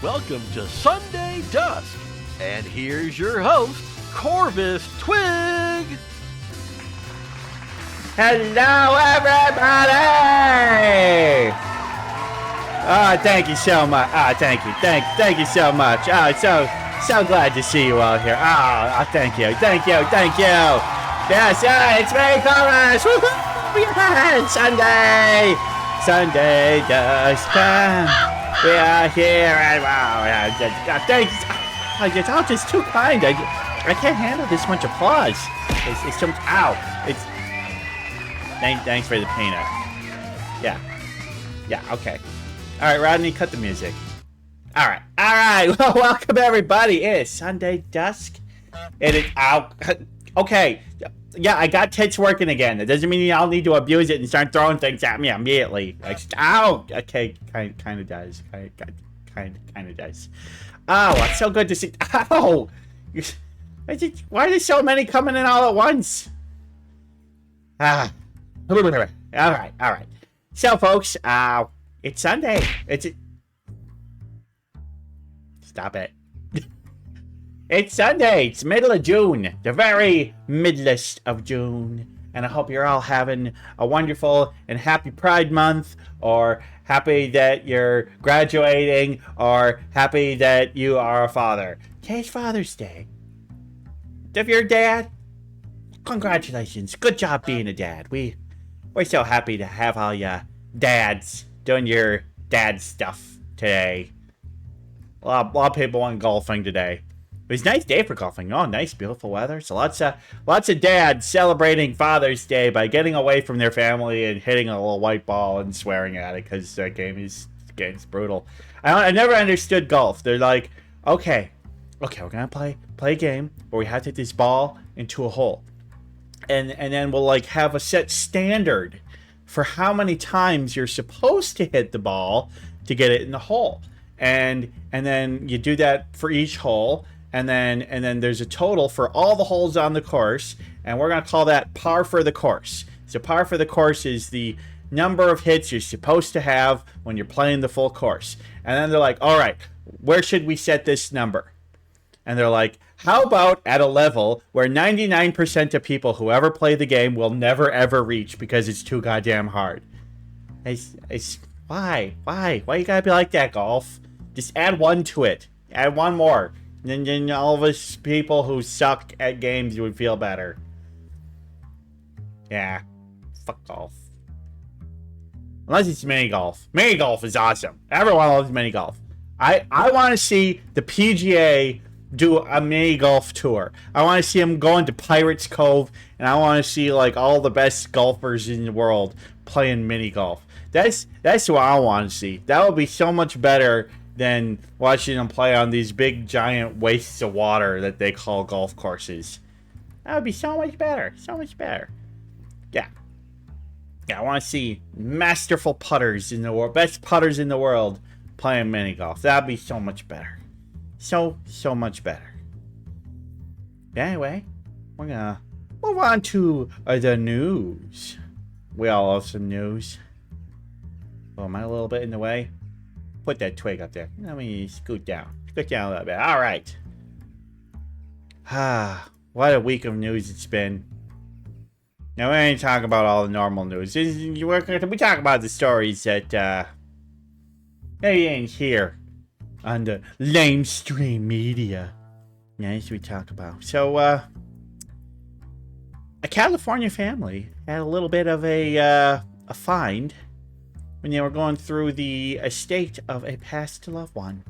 welcome to Sunday Dusk. And here's your host, Corvus Twig. Hello, everybody! Oh, thank you so much. Oh, thank you you so much. Oh, so glad to see you all here. Oh, thank you. Yes, it's me, Corvus. Woohoo! Yes, Sunday Dusk. We are here, and wow, thanks. Y'all just too kind. I can't handle this much applause. It's so much. Ow! Thanks for the peanut. Yeah. Okay. All right, Rodney, cut the music. All right. Well, welcome everybody. It is Sunday Dusk. It is out. Okay. Yeah, I got tits working again. That doesn't mean y'all need to abuse it and start throwing things at me immediately. Ow. Okay. Kind of does. Kind of does. Oh, it's so good to see. Ow. Why are there so many coming in all at once? All right. So, folks, it's Sunday. Stop it. It's Sunday. It's middle of June. The very middlest of June. And I hope you're all having a wonderful and happy Pride Month, or happy that you're graduating, or happy that you are a father. Today's Father's Day. If you're a dad, congratulations. Good job being a dad. We're so happy to have all ya dads doing your dad stuff today. A lot of people went golfing today. It was a nice day for golfing. Oh, nice, beautiful weather. So lots of dads celebrating Father's Day by getting away from their family and hitting a little white ball and swearing at it because that game's brutal. I never understood golf. They're like, okay, we're gonna play a game where we have to hit this ball into a hole. And then we'll like have a set standard for how many times you're supposed to hit the ball to get it in the hole. And then you do that for each hole, and then there's a total for all the holes on the course, and we're gonna call that par for the course. So par for the course is the number of hits you're supposed to have when you're playing the full course. And then they're like, all right, where should we set this number? And they're like, how about at a level where 99% of people who ever play the game will never ever reach because it's too goddamn hard? Why you gotta be like that, golf? Just add one to it. Add one more. And then all of us people who suck at games would feel better. Yeah. Fuck golf. Unless it's mini golf. Mini golf is awesome. Everyone loves mini golf. I want to see the PGA do a mini golf tour. I want to see them going to Pirates Cove, and I want to see like all the best golfers in the world playing mini golf. That's what I want to see. That would be so much better than watching them play on these big giant wastes of water that they call golf courses. That would be so much better. Yeah, I want to see masterful putters in the world, best putters in the world playing mini golf. That'd be so much better. So much better. Anyway, we're gonna move on to the news. We all love some news. Oh, am I a little bit in the way? Put that twig up there. Let me scoot down a little bit. All right. What a week of news it's been. Now, we ain't talking about all the normal news. We talk about the stories that they ain't here on the lamestream media. Yes, we talk about. So, a California family had a little bit of a find when they were going through the estate of a passed loved one.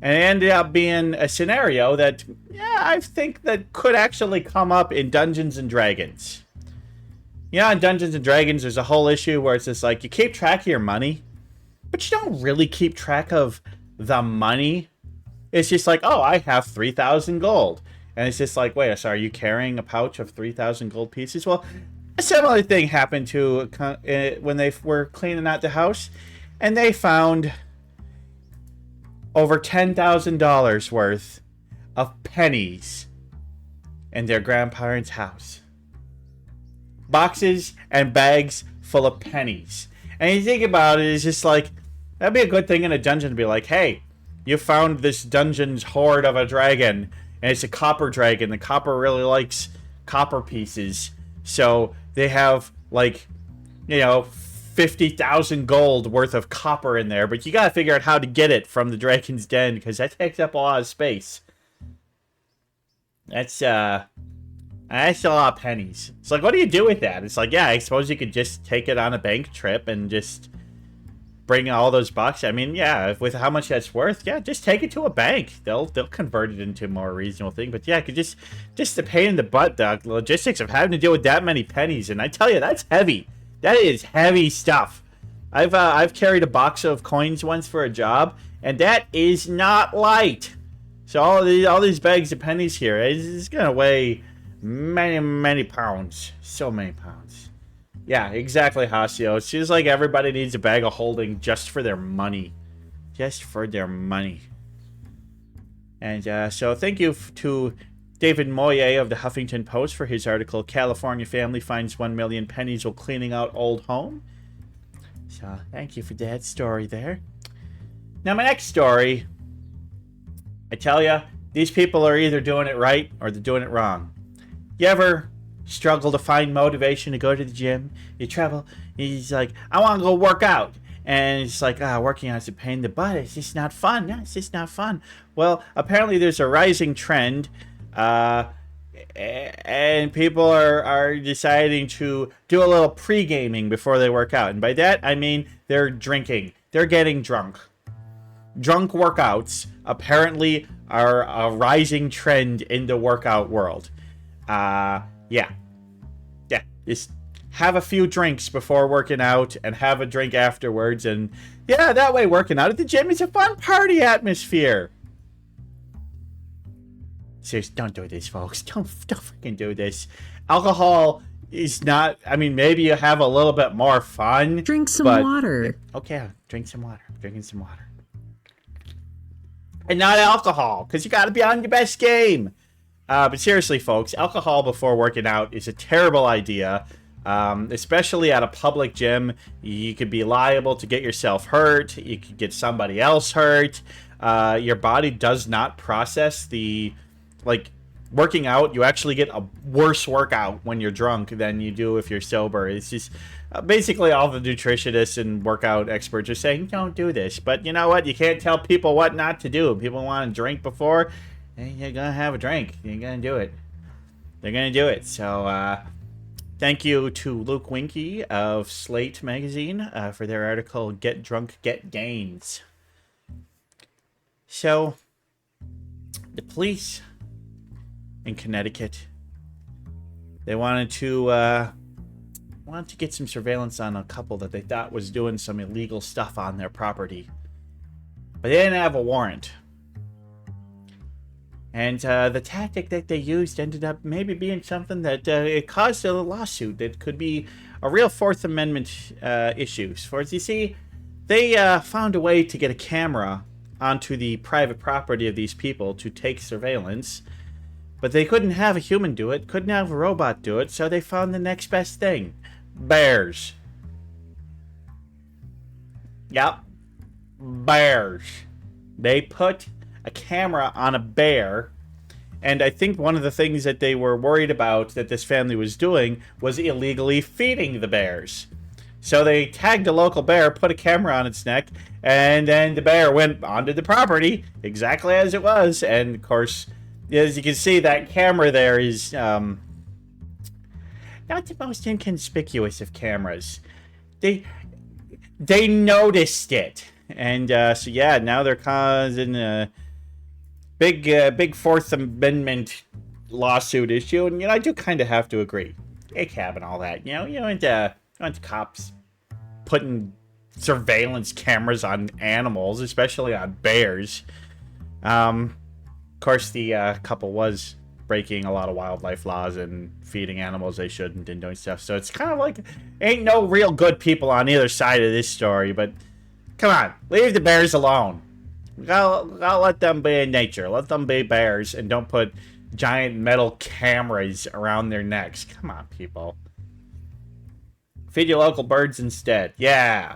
And it ended up being a scenario that, I think that could actually come up in Dungeons and Dragons. In Dungeons and Dragons, there's a whole issue where it's just like, you keep track of your money, but you don't really keep track of the money. It's just like, oh, I have 3,000 gold. And it's just like, wait, so are you carrying a pouch of 3,000 gold pieces? Well, a similar thing happened to when they were cleaning out the house, and they found over $10,000 worth of pennies in their grandparents' house. Boxes and bags full of pennies. And you think about it, it's just like, that'd be a good thing in a dungeon to be like, hey, you found this dungeon's hoard of a dragon, and it's a copper dragon. The copper really likes copper pieces, so they have, like, 50,000 gold worth of copper in there, but you gotta figure out how to get it from the dragon's den, because that takes up a lot of space. That's a lot of pennies. It's like, what do you do with that? It's like, yeah, I suppose you could just take it on a bank trip and just bring all those bucks. I mean, yeah, with how much that's worth, yeah, just take it to a bank. They'll convert it into a more reasonable thing. But yeah, it could just the pain in the butt, the logistics of having to deal with that many pennies. And I tell you, that's heavy. That is heavy stuff. I've carried a box of coins once for a job, and that is not light. So all these bags of pennies here is gonna weigh many pounds. So many pounds. Yeah, exactly, Hasio. It seems like everybody needs a bag of holding just for their money. Just for their money. And so thank you to David Moyer of the Huffington Post for his article, California Family Finds 1 Million Pennies While Cleaning Out Old Home. So thank you for that story there. Now my next story, I tell you, these people are either doing it right or they're doing it wrong. You ever struggle to find motivation to go to the gym? You travel, he's like, I want to go work out. And it's like, working out is a pain in the butt. It's just not fun. No, it's just not fun. Well, apparently there's a rising trend, and people are deciding to do a little pre-gaming before they work out. And by that, I mean they're drinking. They're getting drunk. Drunk workouts apparently are a rising trend in the workout world. Yeah. Just have a few drinks before working out and have a drink afterwards. And yeah, that way working out at the gym is a fun party atmosphere. Seriously, don't do this, folks. Don't freaking do this. Alcohol is not, I mean, maybe you have a little bit more fun. Drink some water. Okay, drink some water. Drinking some water. And not alcohol, because you got to be on your best game. But seriously, folks, alcohol before working out is a terrible idea, especially at a public gym. You could be liable to get yourself hurt. You could get somebody else hurt. Your body does not process working out. You actually get a worse workout when you're drunk than you do if you're sober. It's just basically all the nutritionists and workout experts are saying, don't do this. But you know what? You can't tell people what not to do. People want to drink before. You're gonna have a drink. You're gonna do it. They're gonna do it. So, thank you to Luke Winkie of Slate magazine for their article, Get Drunk, Get Gains. So, the police in Connecticut, they wanted to get some surveillance on a couple that they thought was doing some illegal stuff on their property, but they didn't have a warrant. And the tactic that they used ended up maybe being something that it caused a lawsuit that could be a real Fourth Amendment issue. For as you see, they found a way to get a camera onto the private property of these people to take surveillance, but they couldn't have a human do it, couldn't have a robot do it, so they found the next best thing. Bears. Yep. Bears. They put a camera on a bear, and I think one of the things that they were worried about that this family was doing was illegally feeding the bears. So they tagged a local bear, put a camera on its neck, and then the bear went onto the property exactly as it was. And of course, as you can see, that camera there is not the most inconspicuous of cameras. They noticed it, and so yeah, now they're causing a big Fourth Amendment lawsuit issue. And I do kind of have to agree. ACAB and all that. You want cops putting surveillance cameras on animals, especially on bears. Of course, the couple was breaking a lot of wildlife laws and feeding animals they shouldn't and doing stuff. So it's kind of like, ain't no real good people on either side of this story. But come on, leave the bears alone. Gotta let them be in nature. Let them be bears, and don't put giant metal cameras around their necks. Come on, people. Feed your local birds instead. Yeah.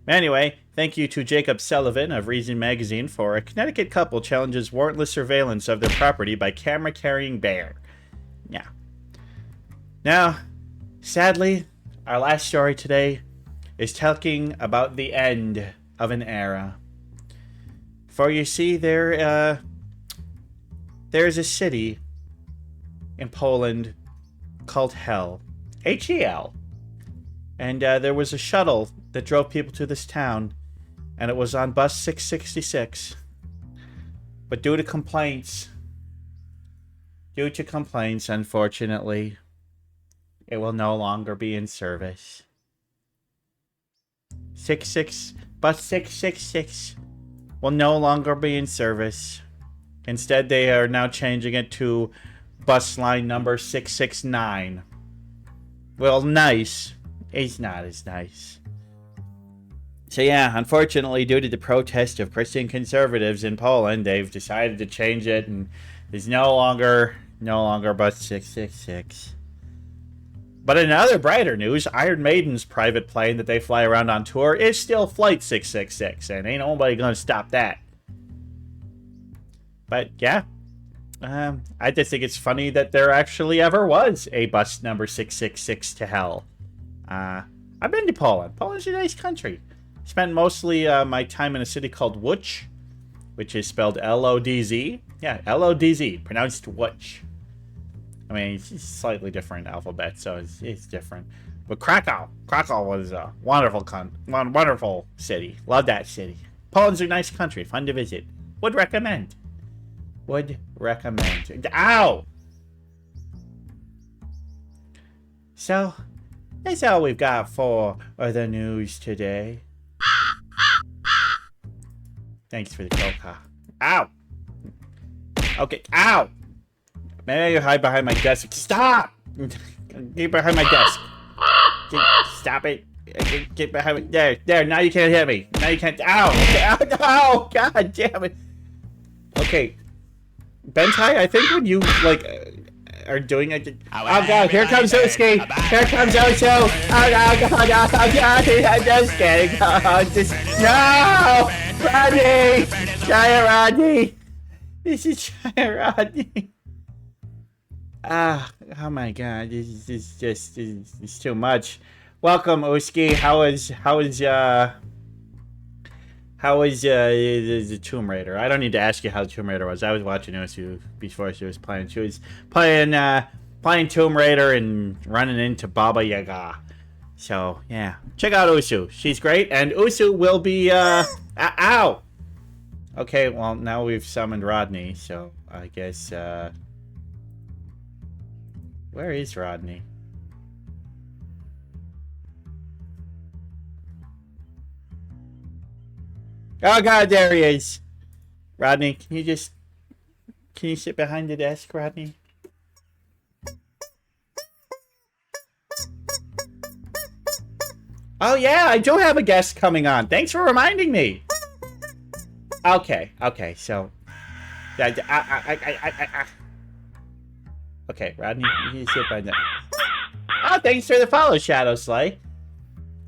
Anyway, Thank you to Jacob Sullivan of Reason Magazine for a Connecticut couple challenges warrantless surveillance of their property by camera-carrying bear. Yeah. Now, sadly, our last story today is talking about the end of an era. For you see, there's a city in Poland called Hell. H-E-L. And there was a shuttle that drove people to this town, and it was on bus 666. But due to complaints, unfortunately, it will no longer be in service. Bus 666 will no longer be in service. Instead, they are now changing it to bus line number 669. Well, nice. It's not as nice. So yeah, unfortunately, due to the protest of Christian conservatives in Poland, they've decided to change it, and there's no longer bus 666. But in other brighter news, Iron Maiden's private plane that they fly around on tour is still Flight 666, and ain't nobody gonna stop that. But yeah, I just think it's funny that there actually ever was a bus number 666 to Hell. I've been to Poland. Poland's a nice country. Spent mostly my time in a city called Łódź, which is spelled L-O-D-Z. Yeah, L-O-D-Z, pronounced Łódź. I mean, it's a slightly different alphabet, so it's different. But Krakow was a wonderful city. Love that city. Poland's a nice country, fun to visit. Would recommend. Ow! So, that's all we've got for the news today. Thanks for the coca. Ow! Okay, ow! Maybe you hide behind my desk. Stop! Get behind my desk. Stop it. Get behind me. There, now you can't hit me. Now you can't. Ow! God damn it. Okay. Bentai, I think when you, are doing it. Oh god, here comes Uski! Here comes Oso! Oh god, I'm just kidding. No! Rodney! Giant Rodney! This is Giant Rodney. Oh my god, this is just it's too much. Welcome, Uski. How is the Tomb Raider? I don't need to ask you how the Tomb Raider was. I was watching Usu before she was playing. She was playing Tomb Raider and running into Baba Yaga. So yeah, check out Usu. She's great, and Usu will be ow. Okay, well now we've summoned Rodney, so I guess where is Rodney? Oh god, there he is. Rodney, can you sit behind the desk, Rodney? Oh yeah, I do have a guest coming on. Thanks for reminding me. Okay, so okay, Rodney, you sit behind that. Oh, thanks for the follow, Shadow Slay.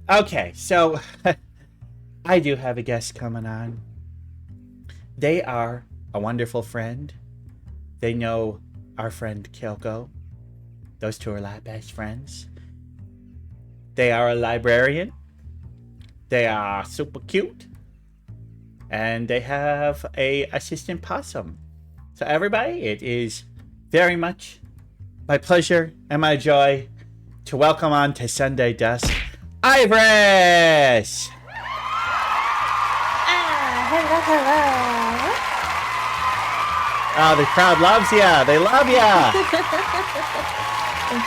Okay, so I do have a guest coming on. They are a wonderful friend. They know our friend Kyoko. Those two are like best friends. They are a librarian. They are super cute. And they have a assistant possum. So everybody, it is very much my pleasure and my joy to welcome on to Sunday Dusk, Eyevris! Hello. Oh, the crowd loves ya. They love ya. Thank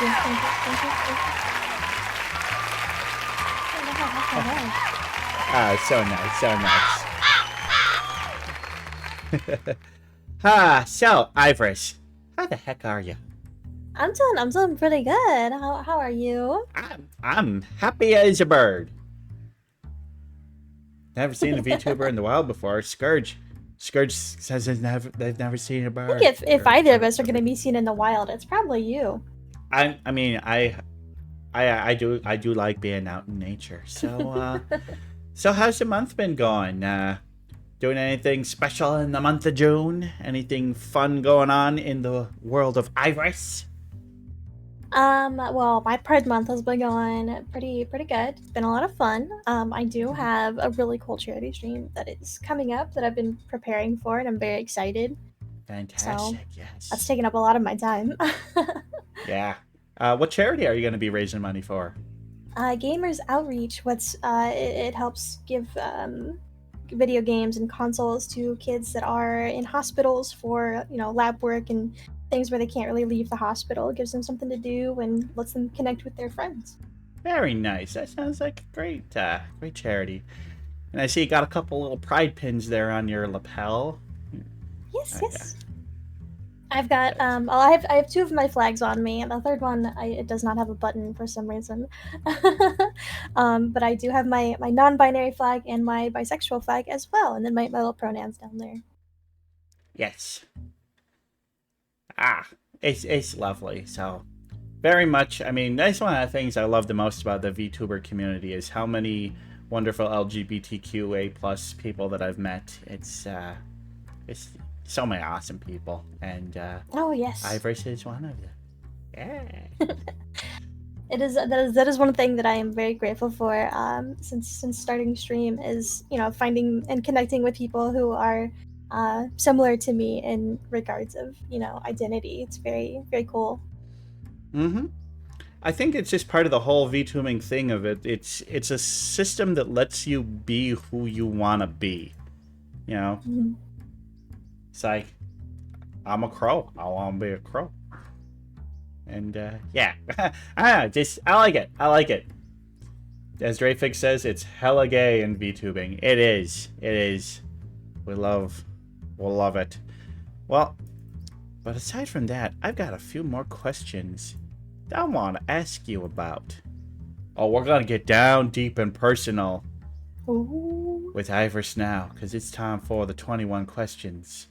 you. Oh, so nice. So, Eyevris, how the heck are you? I'm doing pretty good. How are you? I'm happy as a bird. Never seen a VTuber in the wild before. Scourge says they've never seen a bird. I think if either of us are gonna be seen in the wild, it's probably you. I mean I do like being out in nature. So So how's the month been going? Doing anything special in the month of June? Anything fun going on in the world of Eyevris? Well, my Pride Month has been going pretty good. It's been a lot of fun. I do have a really cool charity stream that is coming up that I've been preparing for, and I'm very excited. So Fantastic, yes. that's taken up a lot of my time. Yeah. What charity are you going to be raising money for? Gamers Outreach. It helps give video games and consoles to kids that are in hospitals for lab work and things where they can't really leave the hospital. It gives them something to do and lets them connect with their friends. Very nice. That sounds like a great charity. And I see you got a couple little pride pins there on your lapel. Yes, Yeah. yes. I've got I have two of my flags on me, and the third one it does not have a button for some reason. But I do have my non-binary flag and my bisexual flag as well, and then my little pronouns down there. Yes. It's lovely. So very much. I mean, that's one of the things I love the most about the VTuber community is how many wonderful LGBTQA plus people that I've met. It's so many awesome people, and Oh yes, Eyevris is one of them. Yeah. that is one thing that I am very grateful for. Since starting stream is finding and connecting with people who are similar to me in regards of identity. It's very very cool. Mm-hmm. I think it's just part of the whole VTubing thing of it. It's a system that lets you be who you want to be. You know? Mhm. It's like, I'm a crow. I want to be a crow. And, yeah. I like it. I like it. As Dreyfix says, it's hella gay in VTubing. It is. It is. We'll love it. Well, but aside from that, I've got a few more questions that I want to ask you about. Oh, we're going to get down deep and personal Ooh, with Eyevris now, because it's time for the 21 questions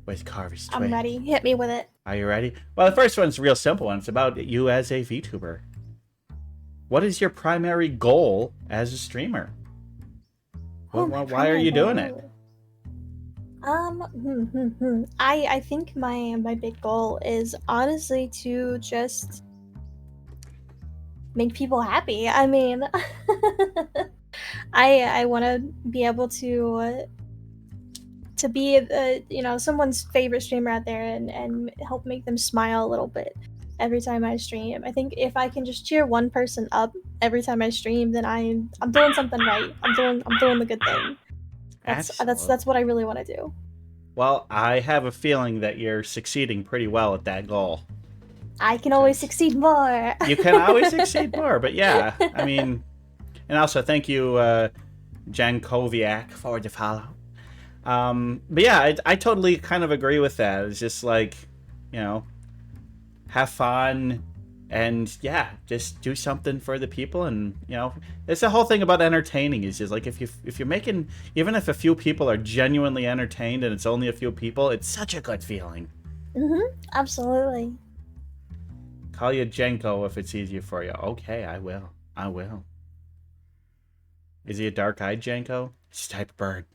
with Corvus Twig. I'm ready. Hit me with it. Are you ready? Well, the first one's a real simple one. It's about you as a VTuber. What is your primary goal as a streamer? Why are you doing it? I think my big goal is honestly to just make people happy. I mean, I want to be able to be someone's favorite streamer out there and help make them smile a little bit every time I stream. I think if I can just cheer one person up every time I stream, then I'm doing something right. I'm doing the good thing. That's what I really want to do. Well, I have a feeling that you're succeeding pretty well at that goal. I can always succeed more. You can always succeed more, but yeah, I mean, and also thank you, Jen Koviak, for the follow. But yeah, I totally kind of agree with that. It's just like, have fun and yeah, just do something for the people. And it's the whole thing about entertaining is just like if you're making, even if a few people are genuinely entertained and it's only a few people, it's such a good feeling. Absolutely. Call you Jenko if it's easier for you. Okay, I will. Is he a dark-eyed Jenko? It's a type of bird.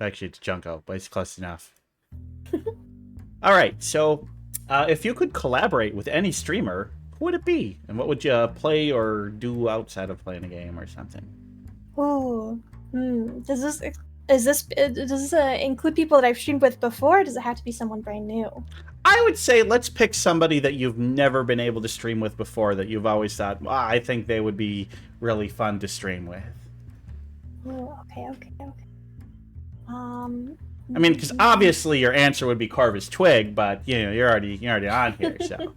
Actually, it's Junko, but it's close enough. All right, so if you could collaborate with any streamer, who would it be? And what would you play or do outside of playing a game or something? Ooh. Does this include people that I've streamed with before, or does it have to be someone brand new? I would say let's pick somebody that you've never been able to stream with before that you've always thought, I think they would be really fun to stream with. Ooh, okay. I mean, because obviously your answer would be Corvus Twig, but you're already on here, so.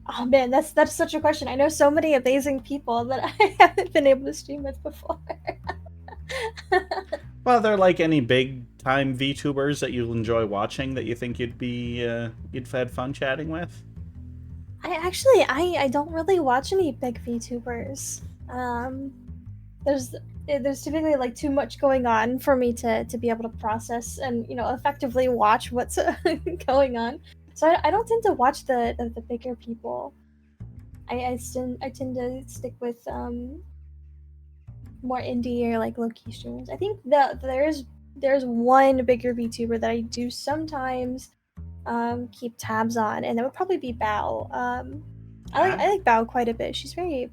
Oh man, that's such a question. I know so many amazing people that I haven't been able to stream with before. Well, they're like any big time VTubers that you'll enjoy watching that you think you'd had fun chatting with. I don't really watch any big VTubers. There's typically like too much going on for me to be able to process and effectively watch what's going on. So I don't tend to watch the bigger people. I tend to stick with more indie or like low-key streamers. I think that there's one bigger VTuber that I do sometimes keep tabs on, and that would probably be Bao. I like Bao quite a bit. She's very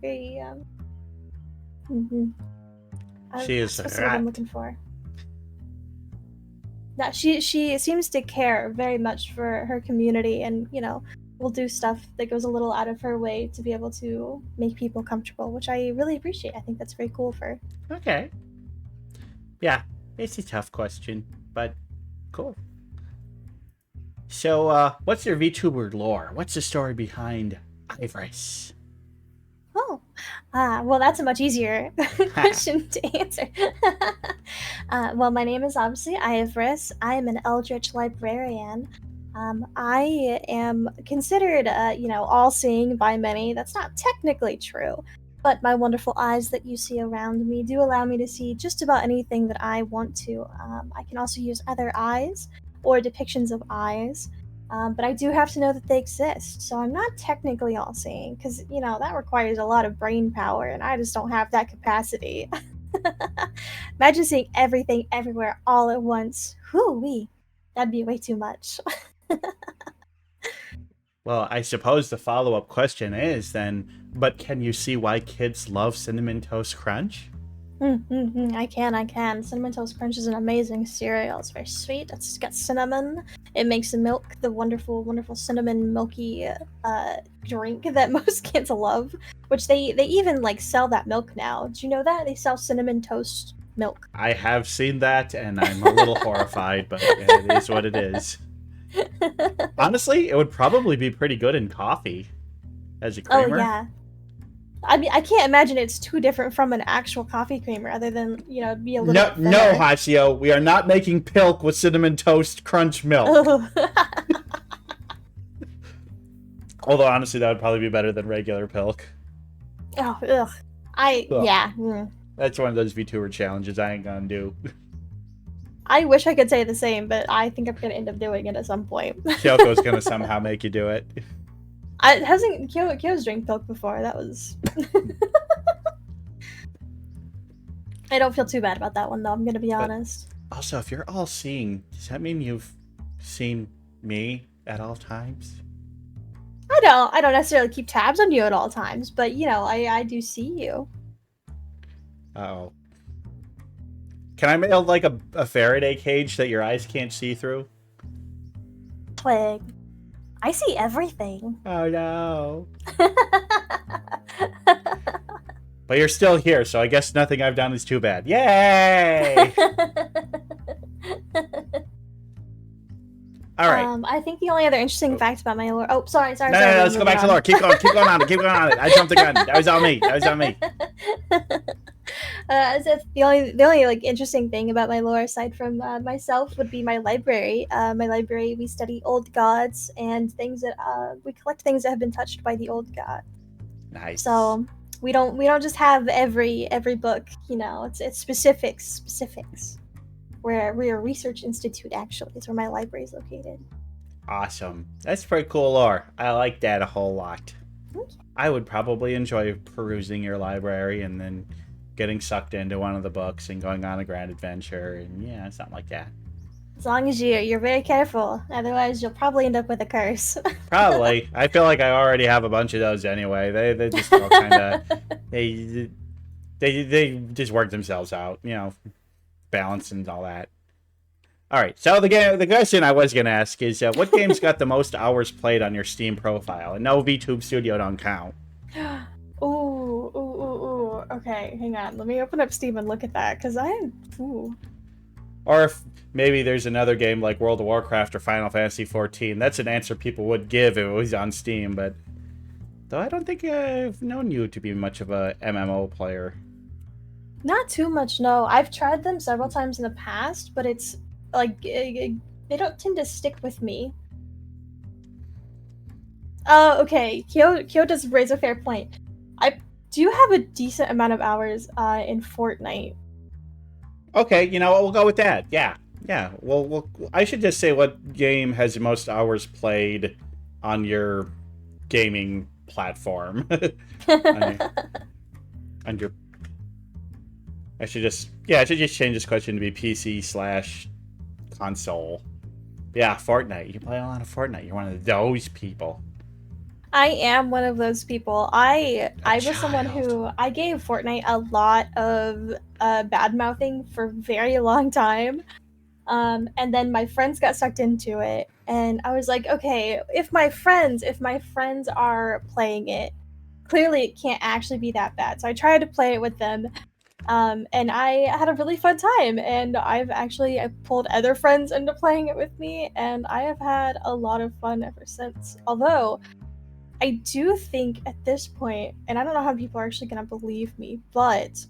mhm. She is What's the word I'm looking for? No, she seems to care very much for her community, and will do stuff that goes a little out of her way to be able to make people comfortable, which I really appreciate. I think that's very cool for her. Okay. Yeah, it's a tough question, but cool. So, what's your VTuber lore? What's the story behind Eyevris? Oh, well, that's a much easier question to answer. Well, my name is obviously Eyevris. I am an Eldritch librarian. I am considered, all-seeing by many. That's not technically true, but my wonderful eyes that you see around me do allow me to see just about anything that I want to. I can also use other eyes or depictions of eyes. But I do have to know that they exist, so I'm not technically all-seeing, because, that requires a lot of brain power, and I just don't have that capacity. Imagine seeing everything everywhere all at once. Whoo-wee. That'd be way too much. Well, I suppose the follow-up question is then, but can you see why kids love Cinnamon Toast Crunch? I can. Cinnamon Toast Crunch is an amazing cereal. It's very sweet. It's got cinnamon. It makes the milk the wonderful, wonderful cinnamon milky drink that most kids love. Which they even sell that milk now. Did you know that they sell cinnamon toast milk? I have seen that, and I'm a little horrified, but it is what it is. Honestly, it would probably be pretty good in coffee as a creamer. Oh yeah. I mean, I can't imagine it's too different from an actual coffee creamer, other than be a little. No, Hasio, we are not making pilk with Cinnamon Toast Crunch milk. Oh. Although honestly, that would probably be better than regular pilk. Oh, ugh. Yeah. That's one of those VTuber challenges I ain't gonna do. I wish I could say the same, but I think I'm gonna end up doing it at some point. Kyoko's gonna somehow make you do it. Kyo's drank milk before. That was. I don't feel too bad about that one though. I'm gonna be honest. Also, if you're all seeing, does that mean you've seen me at all times? I don't necessarily keep tabs on you at all times, but I do see you. Uh-oh. Can I make like a Faraday cage that your eyes can't see through? Twig. I see everything. Oh no. But you're still here, so I guess nothing I've done is too bad. Yay! All right. I think the only other interesting fact about my lore. Oh, sorry. No, let's go back to lore. Keep going on it. I jumped the gun. That was on me. So the only interesting thing about my lore, aside from myself, would be my library. My library, we study old gods and things that we collect things that have been touched by the old god. Nice. So we don't just have every book. It's specifics. We're a research institute. Actually, is where my library is located. Awesome. That's pretty cool lore. I like that a whole lot. Thank you. I would probably enjoy perusing your library and then getting sucked into one of the books and going on a grand adventure and something like that. As long as you're very careful, otherwise you'll probably end up with a curse. Probably. I feel like I already have a bunch of those anyway. They just all kind of they just work themselves out, balance and all that. All right. So the question I was gonna ask is, what games got the most hours played on your Steam profile? And no, VTube Studio don't count. Ooh. Okay, hang on. Let me open up Steam and look at that, because Or if maybe there's another game like World of Warcraft or Final Fantasy XIV. That's an answer people would give if it was on Steam, but though I don't think I've known you to be much of a MMO player. Not too much, no. I've tried them several times in the past, but it's like they don't tend to stick with me. Oh, okay. Kyo does raise a fair point. Do you have a decent amount of hours in Fortnite? Okay, we'll go with that. Yeah. Yeah, well, I should just say what game has the most hours played on your gaming platform. on your, on your, I should just change this question to be PC/console. Yeah, Fortnite. You play a lot of Fortnite. You're one of those people. I am one of those people. I was someone child. who I gave Fortnite a lot of bad mouthing for a very long time. And then my friends got sucked into it, and I was like, okay, if my friends are playing it, clearly it can't actually be that bad. So I tried to play it with them, and I had a really fun time. And I pulled other friends into playing it with me, and I have had a lot of fun ever since. Although I do think at this point, and I don't know how people are actually gonna believe me, but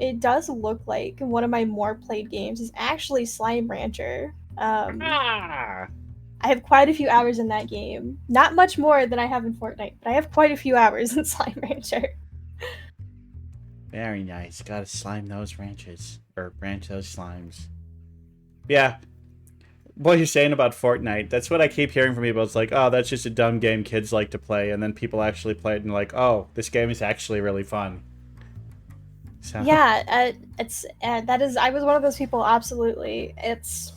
it does look like one of my more played games is actually Slime Rancher. Ah, I have quite a few hours in that game. Not much more than I have in Fortnite, but I have quite a few hours in Slime Rancher. very nice. Gotta slime those ranches. Or ranch those slimes. Yeah, what you're saying about Fortnite, that's what I keep hearing from people. It's like, oh, that's just a dumb game kids like to play. And then people actually play it and like, oh, this game is actually really fun. So. Yeah, it's that is. I was one of those people. Absolutely, it's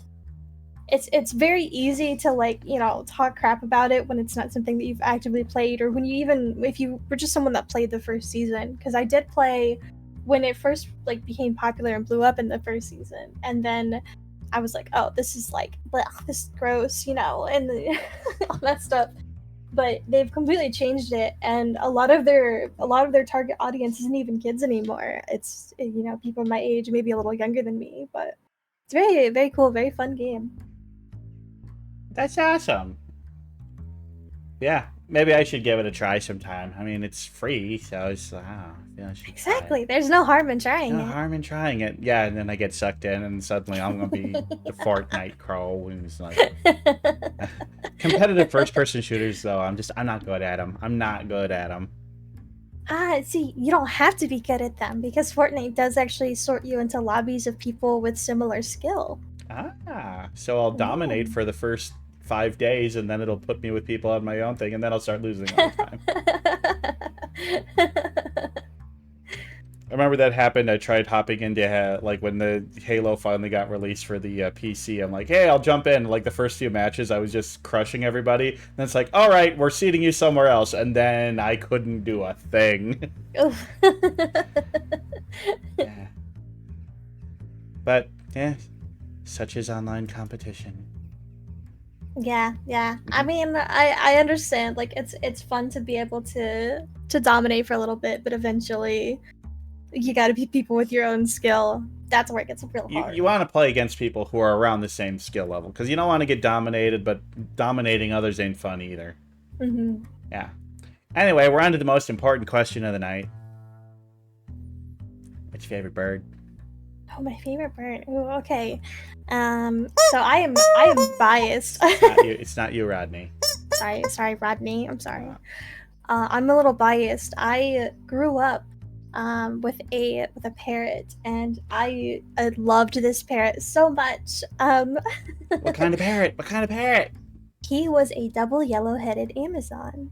very easy to talk crap about it when it's not something that you've actively played, or when you even if you were just someone that played the first season. Because I did play when it first became popular and blew up in the first season, and then I was like, oh, this is blech, this is gross, and all that stuff. But they've completely changed it, and a lot of their target audience isn't even kids anymore. It's people my age, maybe a little younger than me, but it's very, very cool, very fun game. That's awesome. Yeah, maybe I should give it a try sometime. I mean, it's free, so it's I should Exactly. There's no harm in trying no it. harm in trying it. Yeah, and then I get sucked in, and suddenly I'm gonna be the Fortnite crow, and it's like competitive first-person shooters. Though I'm not good at them. I'm not good at them. See, you don't have to be good at them because Fortnite does actually sort you into lobbies of people with similar skill. So I'll dominate for the first 5 days, and then it'll put me with people on my own thing, and then I'll start losing all the time. I remember that happened. I tried hopping into when the Halo finally got released for the PC. I'm like, hey, I'll jump in. Like the first few matches, I was just crushing everybody. And it's like, all right, we're seating you somewhere else. And then I couldn't do a thing. Yeah. But yeah, such is online competition. Yeah. I mean, I understand. Like, it's fun to be able to dominate for a little bit, but eventually you gotta be people with your own skill. That's where it gets real hard. You want to play against people who are around the same skill level, because you don't want to get dominated, but dominating others ain't fun either. Mm-hmm. Yeah. Anyway, we're on to the most important question of the night. What's your favorite bird? Oh, my favorite bird. Ooh, okay. So I am biased. It's not you, Rodney. Sorry, Rodney. I'm sorry. I'm a little biased. I grew up with a parrot, and I loved this parrot so much. What kind of parrot? He was a double yellow-headed Amazon.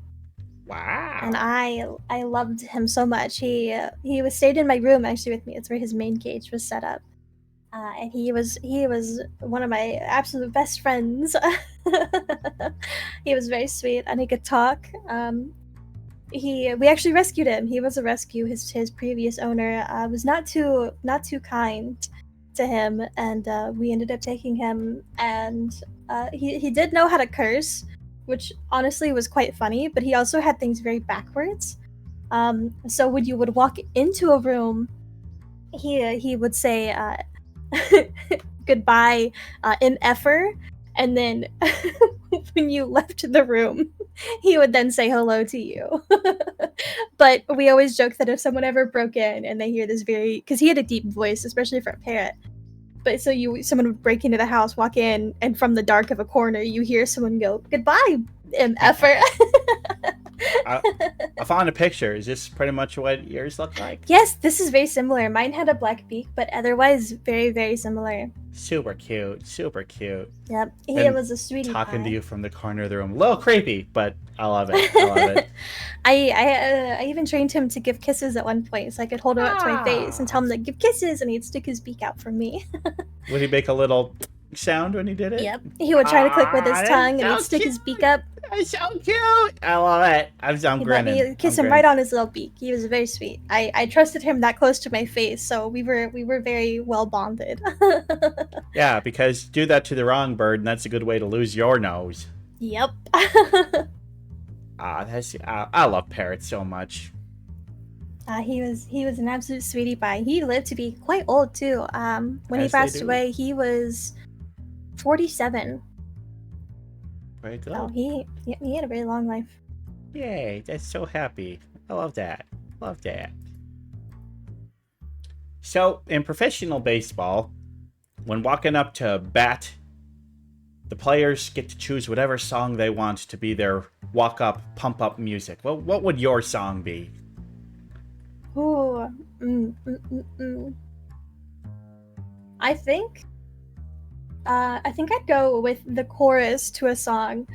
Wow. And I loved him so much. He was stayed in my room actually with me. It's where his main cage was set up. And he was one of my absolute best friends. He was very sweet, and he could talk. We actually rescued him. He was a rescue. His previous owner was not too kind to him, and we ended up taking him. And he did know how to curse, which honestly was quite funny. But he also had things very backwards. So when you would walk into a room, he would say goodbye, MFer, and then when you left the room, he would then say hello to you. But we always joke that if someone ever broke in and they hear this because he had a deep voice, especially for a parrot. But so someone would break into the house, walk in, and from the dark of a corner, you hear someone go, "Goodbye, MFer." I found a picture. Is this pretty much what yours look like? Yes, this is very similar. Mine had a black beak, but otherwise very, very similar. Super cute. Super cute. Yep, he And was a sweetie talking pie. to you from the corner of the room. A little creepy, but I love it. I love it. I even trained him to give kisses at one point, so I could hold him up to my face and tell him to give kisses, and he'd stick his beak out for me. Would he make a little sound when he did it? Yep, he would try to click with his That's tongue, and so he'd stick his cute. beak up. That's so cute. I love it. I'm He'd let grinning. me kiss I'm him grinning. right on his little beak. He was very sweet. I trusted him that close to my face, so we were very well bonded. Yeah, because do that to the wrong bird, and that's a good way to lose your nose. Yep. I love parrots so much. He was an absolute sweetie pie. He lived to be quite old too. When he As they passed do. away, he was 47. Very good. So he had a very long life. Yay, that's so happy. I love that. Love that. So, in professional baseball, when walking up to bat, the players get to choose whatever song they want to be their walk-up, pump-up music. Well, what would your song be? Ooh. I think I'd go with the chorus to a song.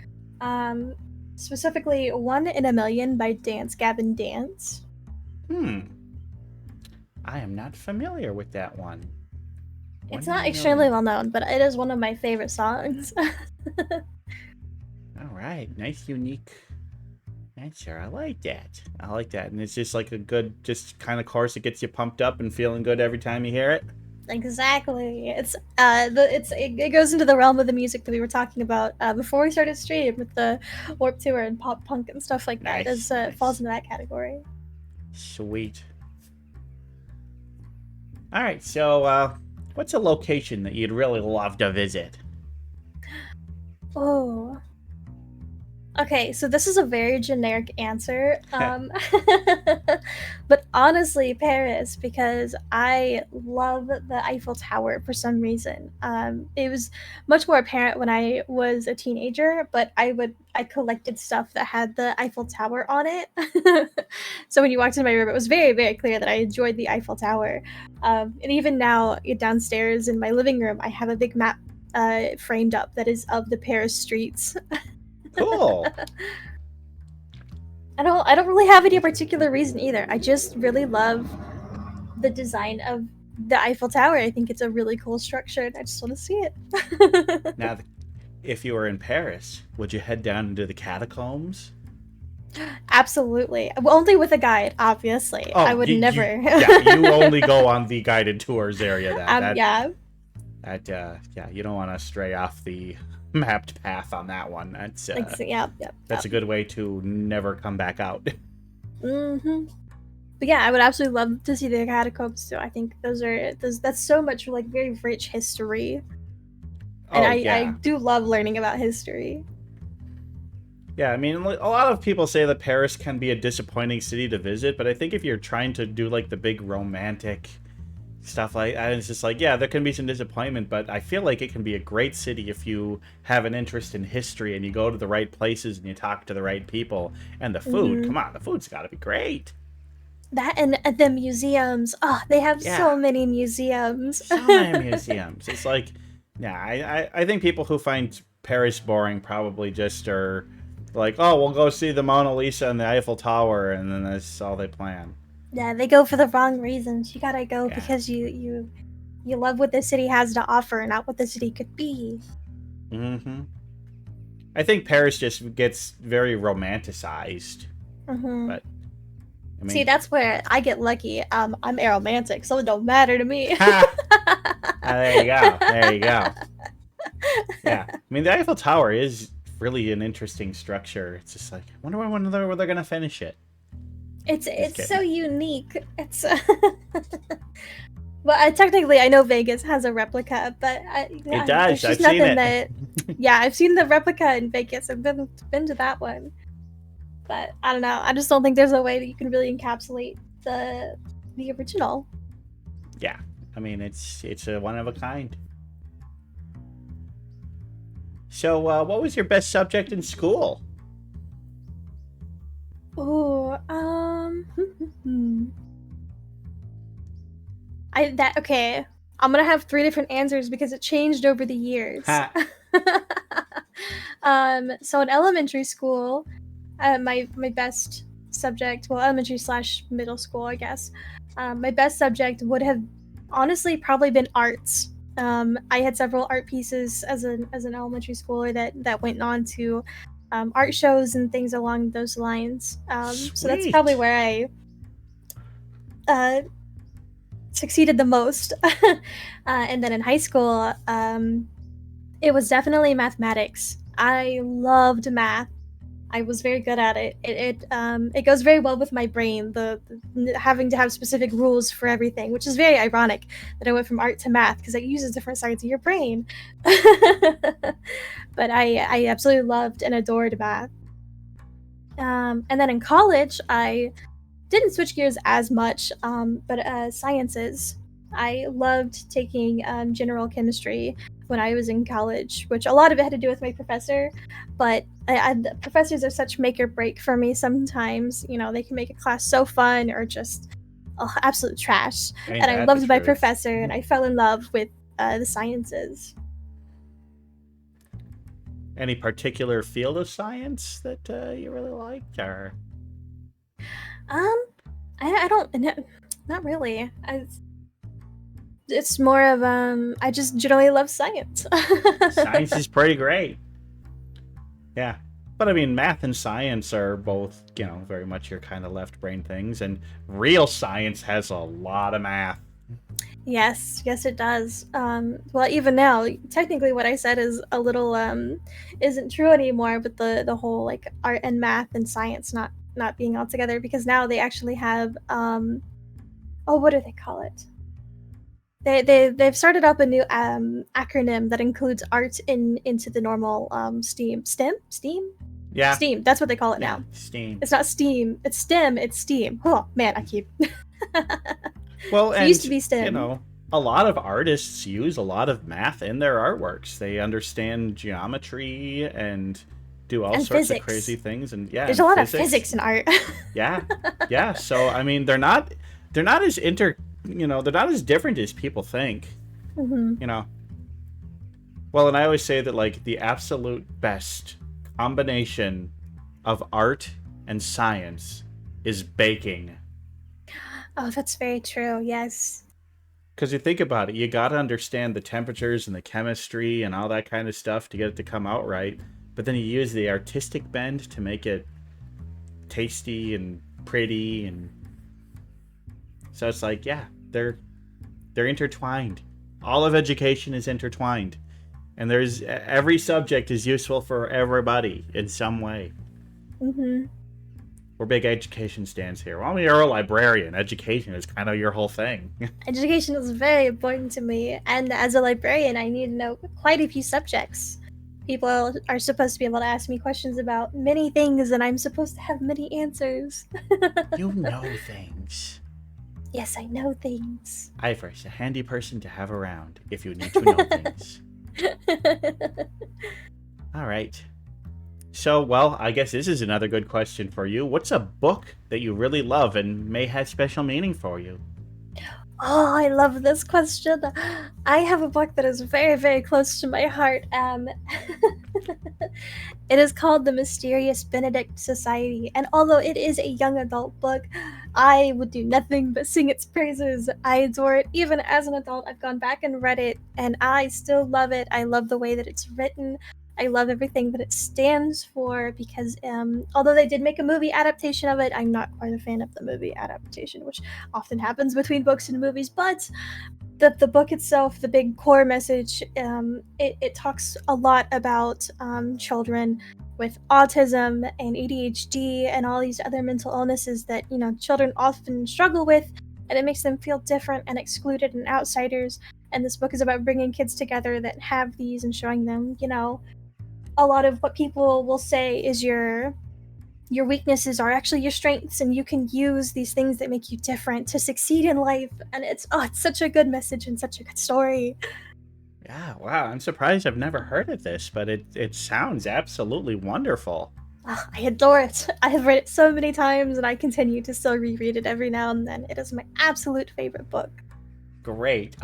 Specifically One in a Million by Dance Gavin Dance. I am not familiar with that one. It's not extremely well known, but it is one of my favorite songs. All right, nice, unique answer. I like that. I like that, and it's just like a good, just kind of chorus that gets you pumped up and feeling good every time you hear it. Exactly. It goes into the realm of the music that we were talking about before we started stream with the Warp Tour and pop punk and stuff like that. Nice, It falls into that category. Sweet. All right, so what's a location that you'd really love to visit? Oh. Okay, so this is a very generic answer. But honestly, Paris, because I love the Eiffel Tower for some reason. It was much more apparent when I was a teenager, but I collected stuff that had the Eiffel Tower on it. So when you walked into my room, it was very, very clear that I enjoyed the Eiffel Tower. And even now, downstairs in my living room, I have a big map framed up that is of the Paris streets. Cool. I don't really have any particular reason either. I just really love the design of the Eiffel Tower. I think it's a really cool structure, and I just want to see it. Now, if you were in Paris, would you head down into the catacombs? Absolutely. Well, only with a guide, obviously. Oh, I would never. You only go on the guided tours area. Yeah. You don't want to stray off the mapped path on that one. That's that's a good way to never come back out. Mm-hmm. But yeah, I would absolutely love to see the catacombs too. I think that's so much like very rich history, and I do love learning about history. Yeah, I mean, a lot of people say that Paris can be a disappointing city to visit, but I think if you're trying to do like the big romantic stuff like that, it's just like, yeah, there can be some disappointment, but I feel like it can be a great city if you have an interest in history and you go to the right places and you talk to the right people. And the food, come on, the food's got to be great. That and the museums. Oh, they have so many museums. So many museums. It's like, yeah, I think people who find Paris boring probably just are like, oh, we'll go see the Mona Lisa and the Eiffel Tower, and then that's all they plan. Yeah, they go for the wrong reasons. You gotta go because you love what the city has to offer, not what the city could be. Mm-hmm. I think Paris just gets very romanticized. Mm-hmm. But I mean, see, that's where I get lucky. I'm aromantic, so it don't matter to me. there you go. There you go. Yeah, I mean, the Eiffel Tower is really an interesting structure. It's just like, I wonder when they're gonna finish it. It's so unique. It's well, technically, I know Vegas has a replica, but it does. I've seen it. I've seen the replica in Vegas. I've been to that one, but I don't know. I just don't think there's a way that you can really encapsulate the original. Yeah, I mean, it's a one of a kind. So, what was your best subject in school? Oh, okay. I'm gonna have 3 different answers because it changed over the years. Ha. So in elementary school, my best subject, well, elementary slash middle school, I guess, my best subject would have honestly probably been arts. I had several art pieces as an elementary schooler that went on to art shows and things along those lines. So that's probably Sweet. where I succeeded the most. And then in high school, it was definitely mathematics. I loved math. I was very good at it. It goes very well with my brain. The having to have specific rules for everything, which is very ironic that I went from art to math because it uses different sides of your brain. But I absolutely loved and adored math. And then in college, I didn't switch gears as much, but sciences. I loved taking general chemistry when I was in college, which a lot of it had to do with my professor, but the professors are such make or break for me sometimes. You know, they can make a class so fun or just absolute trash. Ain't And I that loved the my truth? professor, and I fell in love with the sciences. Any particular field of science that you really liked, or? I don't, not really. It's more of I just generally love science. Science is pretty great. Yeah. But I mean, math and science are both, very much your kind of left brain things, and real science has a lot of math. Yes, it does. Well, even now, technically, what I said is a little isn't true anymore. But the whole like art and math and science not being all together, because now they actually have what do they call it? They've started up a new acronym that includes art into the normal STEM. Yeah. STEAM. That's what they call it Yeah, now. STEAM. It's not STEAM. It's STEM. It's STEAM. Oh man, I keep. Well, It and used to be STEM. a lot of artists use a lot of math in their artworks. They understand geometry and do all And sorts physics. of crazy things, and yeah, There's and a lot of physics in art. Yeah. So I mean, they're not as they're not as different as people think. Mm-hmm. Well, and I always say that like the absolute best combination of art and science is baking. Oh, that's very true. Yes. Because you think about it, you got to understand the temperatures and the chemistry and all that kind of stuff to get it to come out right. But then you use the artistic bend to make it tasty and pretty, and so it's like, yeah, they're intertwined. All of education is intertwined, and every subject is useful for everybody in some way. Mm-hmm. We're big education stands here. Well, you're a librarian. Education is kind of your whole thing. Education is very important to me, and as a librarian, I need to know quite a few subjects. People are supposed to be able to ask me questions about many things, and I'm supposed to have many answers. You know things. Yes, I know things. Eyevris, a handy person to have around if you need to know things. All right. So, well, I guess this is another good question for you. What's a book that you really love and may have special meaning for you? Oh, I love this question. I have a book that is very, very close to my heart. It is called The Mysterious Benedict Society, and although it is a young adult book, I would do nothing but sing its praises. I adore it. Even as an adult, I've gone back and read it, and I still love it. I love the way that it's written. I love everything that it stands for, because although they did make a movie adaptation of it, I'm not quite a fan of the movie adaptation, which often happens between books and movies. But the book itself, the big core message, it talks a lot about children with autism and ADHD and all these other mental illnesses that children often struggle with, and it makes them feel different and excluded and outsiders. And this book is about bringing kids together that have these and showing them, a lot of what people will say is your weaknesses are actually your strengths, and you can use these things that make you different to succeed in life. And it's such a good message and such a good story. Yeah, wow. I'm surprised I've never heard of this, but it sounds absolutely wonderful. Oh, I adore it. I have read it so many times, and I continue to still reread it every now and then. It is my absolute favorite book. Great.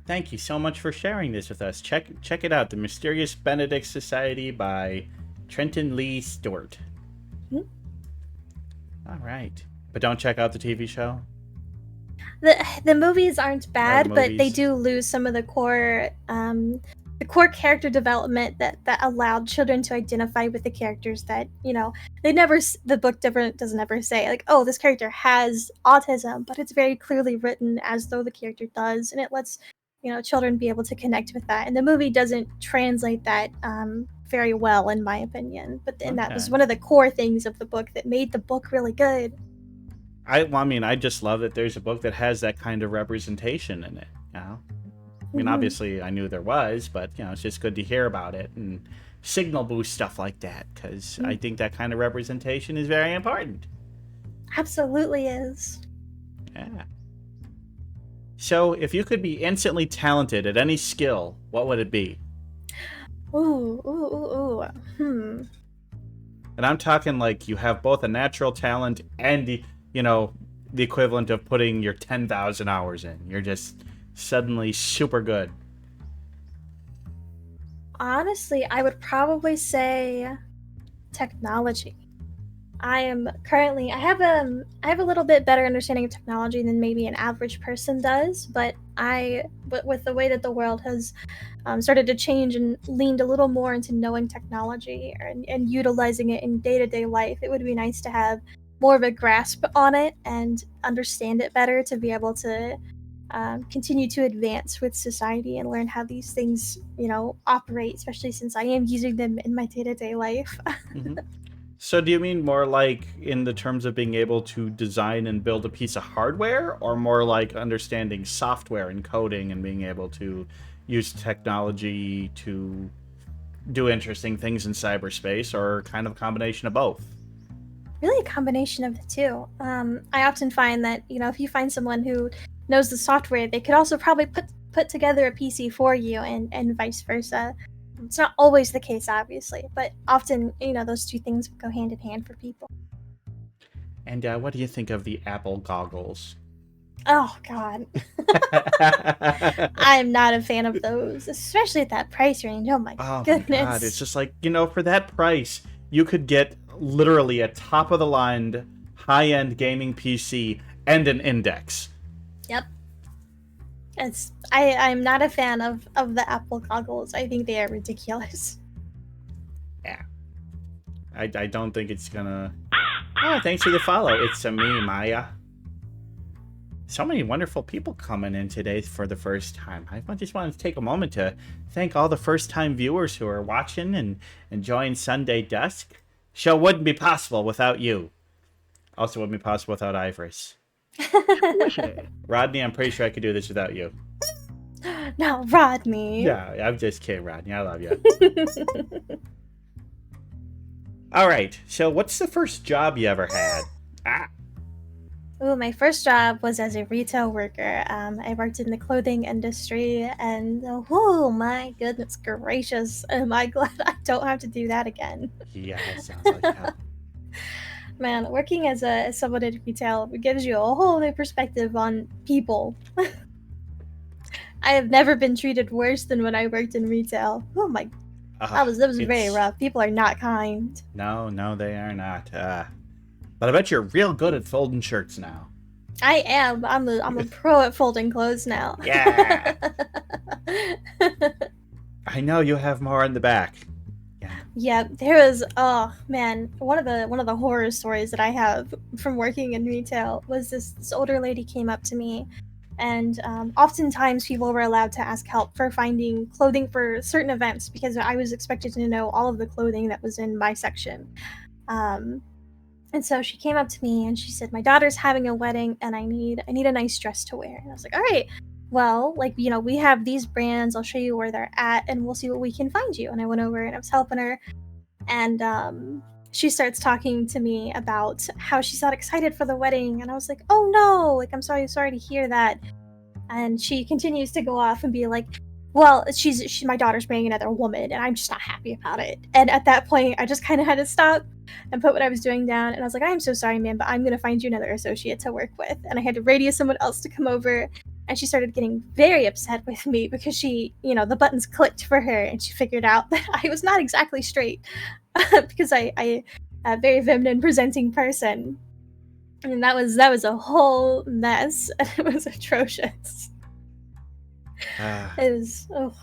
Thank you so much for sharing this with us. Check it out, The Mysterious Benedict Society by Trenton Lee Stewart. Mhm. All right. But don't check out the TV show? The movies aren't bad, but they movies. do lose some of the core character development that allowed children to identify with the characters that, the book doesn't ever say like, oh, this character has autism, but it's very clearly written as though the character does, and it lets children be able to connect with that. And the movie doesn't translate that very well, in my opinion. And that was Okay. one of the core things of the book that made the book really good. I just love that there's a book that has that kind of representation in it. Mhm. Obviously I knew there was, but it's just good to hear about it and signal boost stuff like that, because I think that kind of representation is very important. Absolutely is. Yeah. So, if you could be instantly talented at any skill, what would it be? Ooh. And I'm talking like you have both a natural talent and the equivalent of putting your 10,000 hours in. You're just suddenly super good. Honestly, I would probably say technology. I have a little bit better understanding of technology than maybe an average person does, but with the way that the world has started to change and leaned a little more into knowing technology and utilizing it in day-to-day life, it would be nice to have more of a grasp on it and understand it better to be able to continue to advance with society and learn how these things, operate, especially since I am using them in my day-to-day life. Mm-hmm. So do you mean more like in the terms of being able to design and build a piece of hardware, or more like understanding software and coding and being able to use technology to do interesting things in cyberspace, or kind of a combination of both? Really a combination of the two. I often find that, if you find someone who knows the software, they could also probably put together a PC for you, and vice versa. It's not always the case, obviously, but often, those two things go hand in hand for people. And what do you think of the Apple goggles? Oh, God. I'm not a fan of those, especially at that price range. Oh, my Oh goodness. my god, it's just like, for that price, you could get literally a top of the line high-end gaming PC and an Index. Yep. I'm not a fan of the Apple goggles. I think they are ridiculous. Yeah. I don't think it's gonna... Oh, thanks for the follow. It's me, Maya. So many wonderful people coming in today for the first time. I just wanted to take a moment to thank all the first-time viewers who are watching and enjoying Sunday Dusk. Show wouldn't be possible without you. Also wouldn't be possible without Eyevris. Rodney, I'm pretty sure I could do this without you. No, Rodney. Yeah, I'm just kidding, Rodney. I love you. All right, so what's the first job you ever had? Ooh, my first job was as a retail worker. I worked in the clothing industry, and oh my goodness gracious, am I glad I don't have to do that again. Yeah, that sounds like hell. Man, working as someone in retail gives you a whole new perspective on people. I have never been treated worse than when I worked in retail. Oh my, that was very rough. People are not kind. No, they are not. But I bet you're real good at folding shirts now. I am. I'm a pro at folding clothes now. Yeah. I know you have more in the back. Yeah, there was, oh man, one of the horror stories that I have from working in retail was this older lady came up to me, and oftentimes people were allowed to ask help for finding clothing for certain events because I was expected to know all of the clothing that was in my section. And so she came up to me and she said, "My daughter's having a wedding and I need a nice dress to wear." And I was like, "All right, well, we have these brands. I'll show you where they're at and we'll see what we can find you." And I went over and I was helping her, and she starts talking to me about how she's not excited for the wedding, and I was like, "Oh no, I'm sorry to hear that." And she continues to go off and be like, "Well, she's my daughter's marrying another woman and I'm just not happy about it." And at that point I just kind of had to stop and put what I was doing down, and I was like, "I'm so sorry, ma'am, but I'm gonna find you another associate to work with." And I had to radio someone else to come over, And she started getting very upset with me because she, the buttons clicked for her and she figured out that I was not exactly straight because I a very feminine presenting person. And that was a whole mess. And it was atrocious. It was, oh.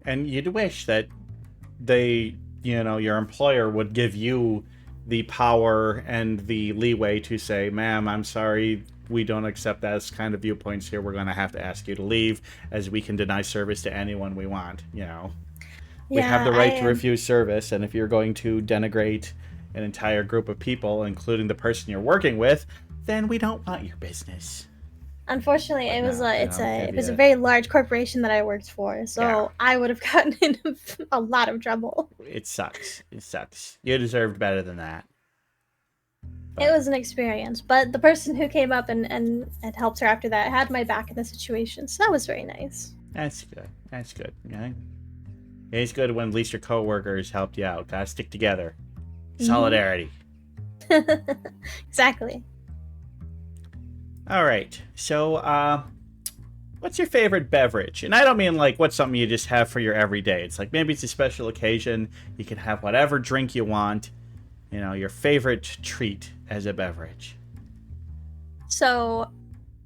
And you'd wish that they, your employer would give you the power and the leeway to say, ma'am, I'm sorry, we don't accept that kind of viewpoints here. We're going to have to ask you to leave, as we can deny service to anyone we want, We have the right to refuse service, and if you're going to denigrate an entire group of people, including the person you're working with, then we don't want your business. Unfortunately, it was a very large corporation that I worked for, so I would have gotten in a lot of trouble. It sucks. You deserved better than that. But it was an experience, but the person who came up and helped her after that had my back in the situation, so that was very nice. That's good. Okay? It's good when at least your coworkers helped you out. Gotta stick together. Solidarity. Exactly. All right. So, what's your favorite beverage? And I don't mean like what's something you just have for your everyday. It's like maybe it's a special occasion. You can have whatever drink you want. Your favorite treat as a beverage. So,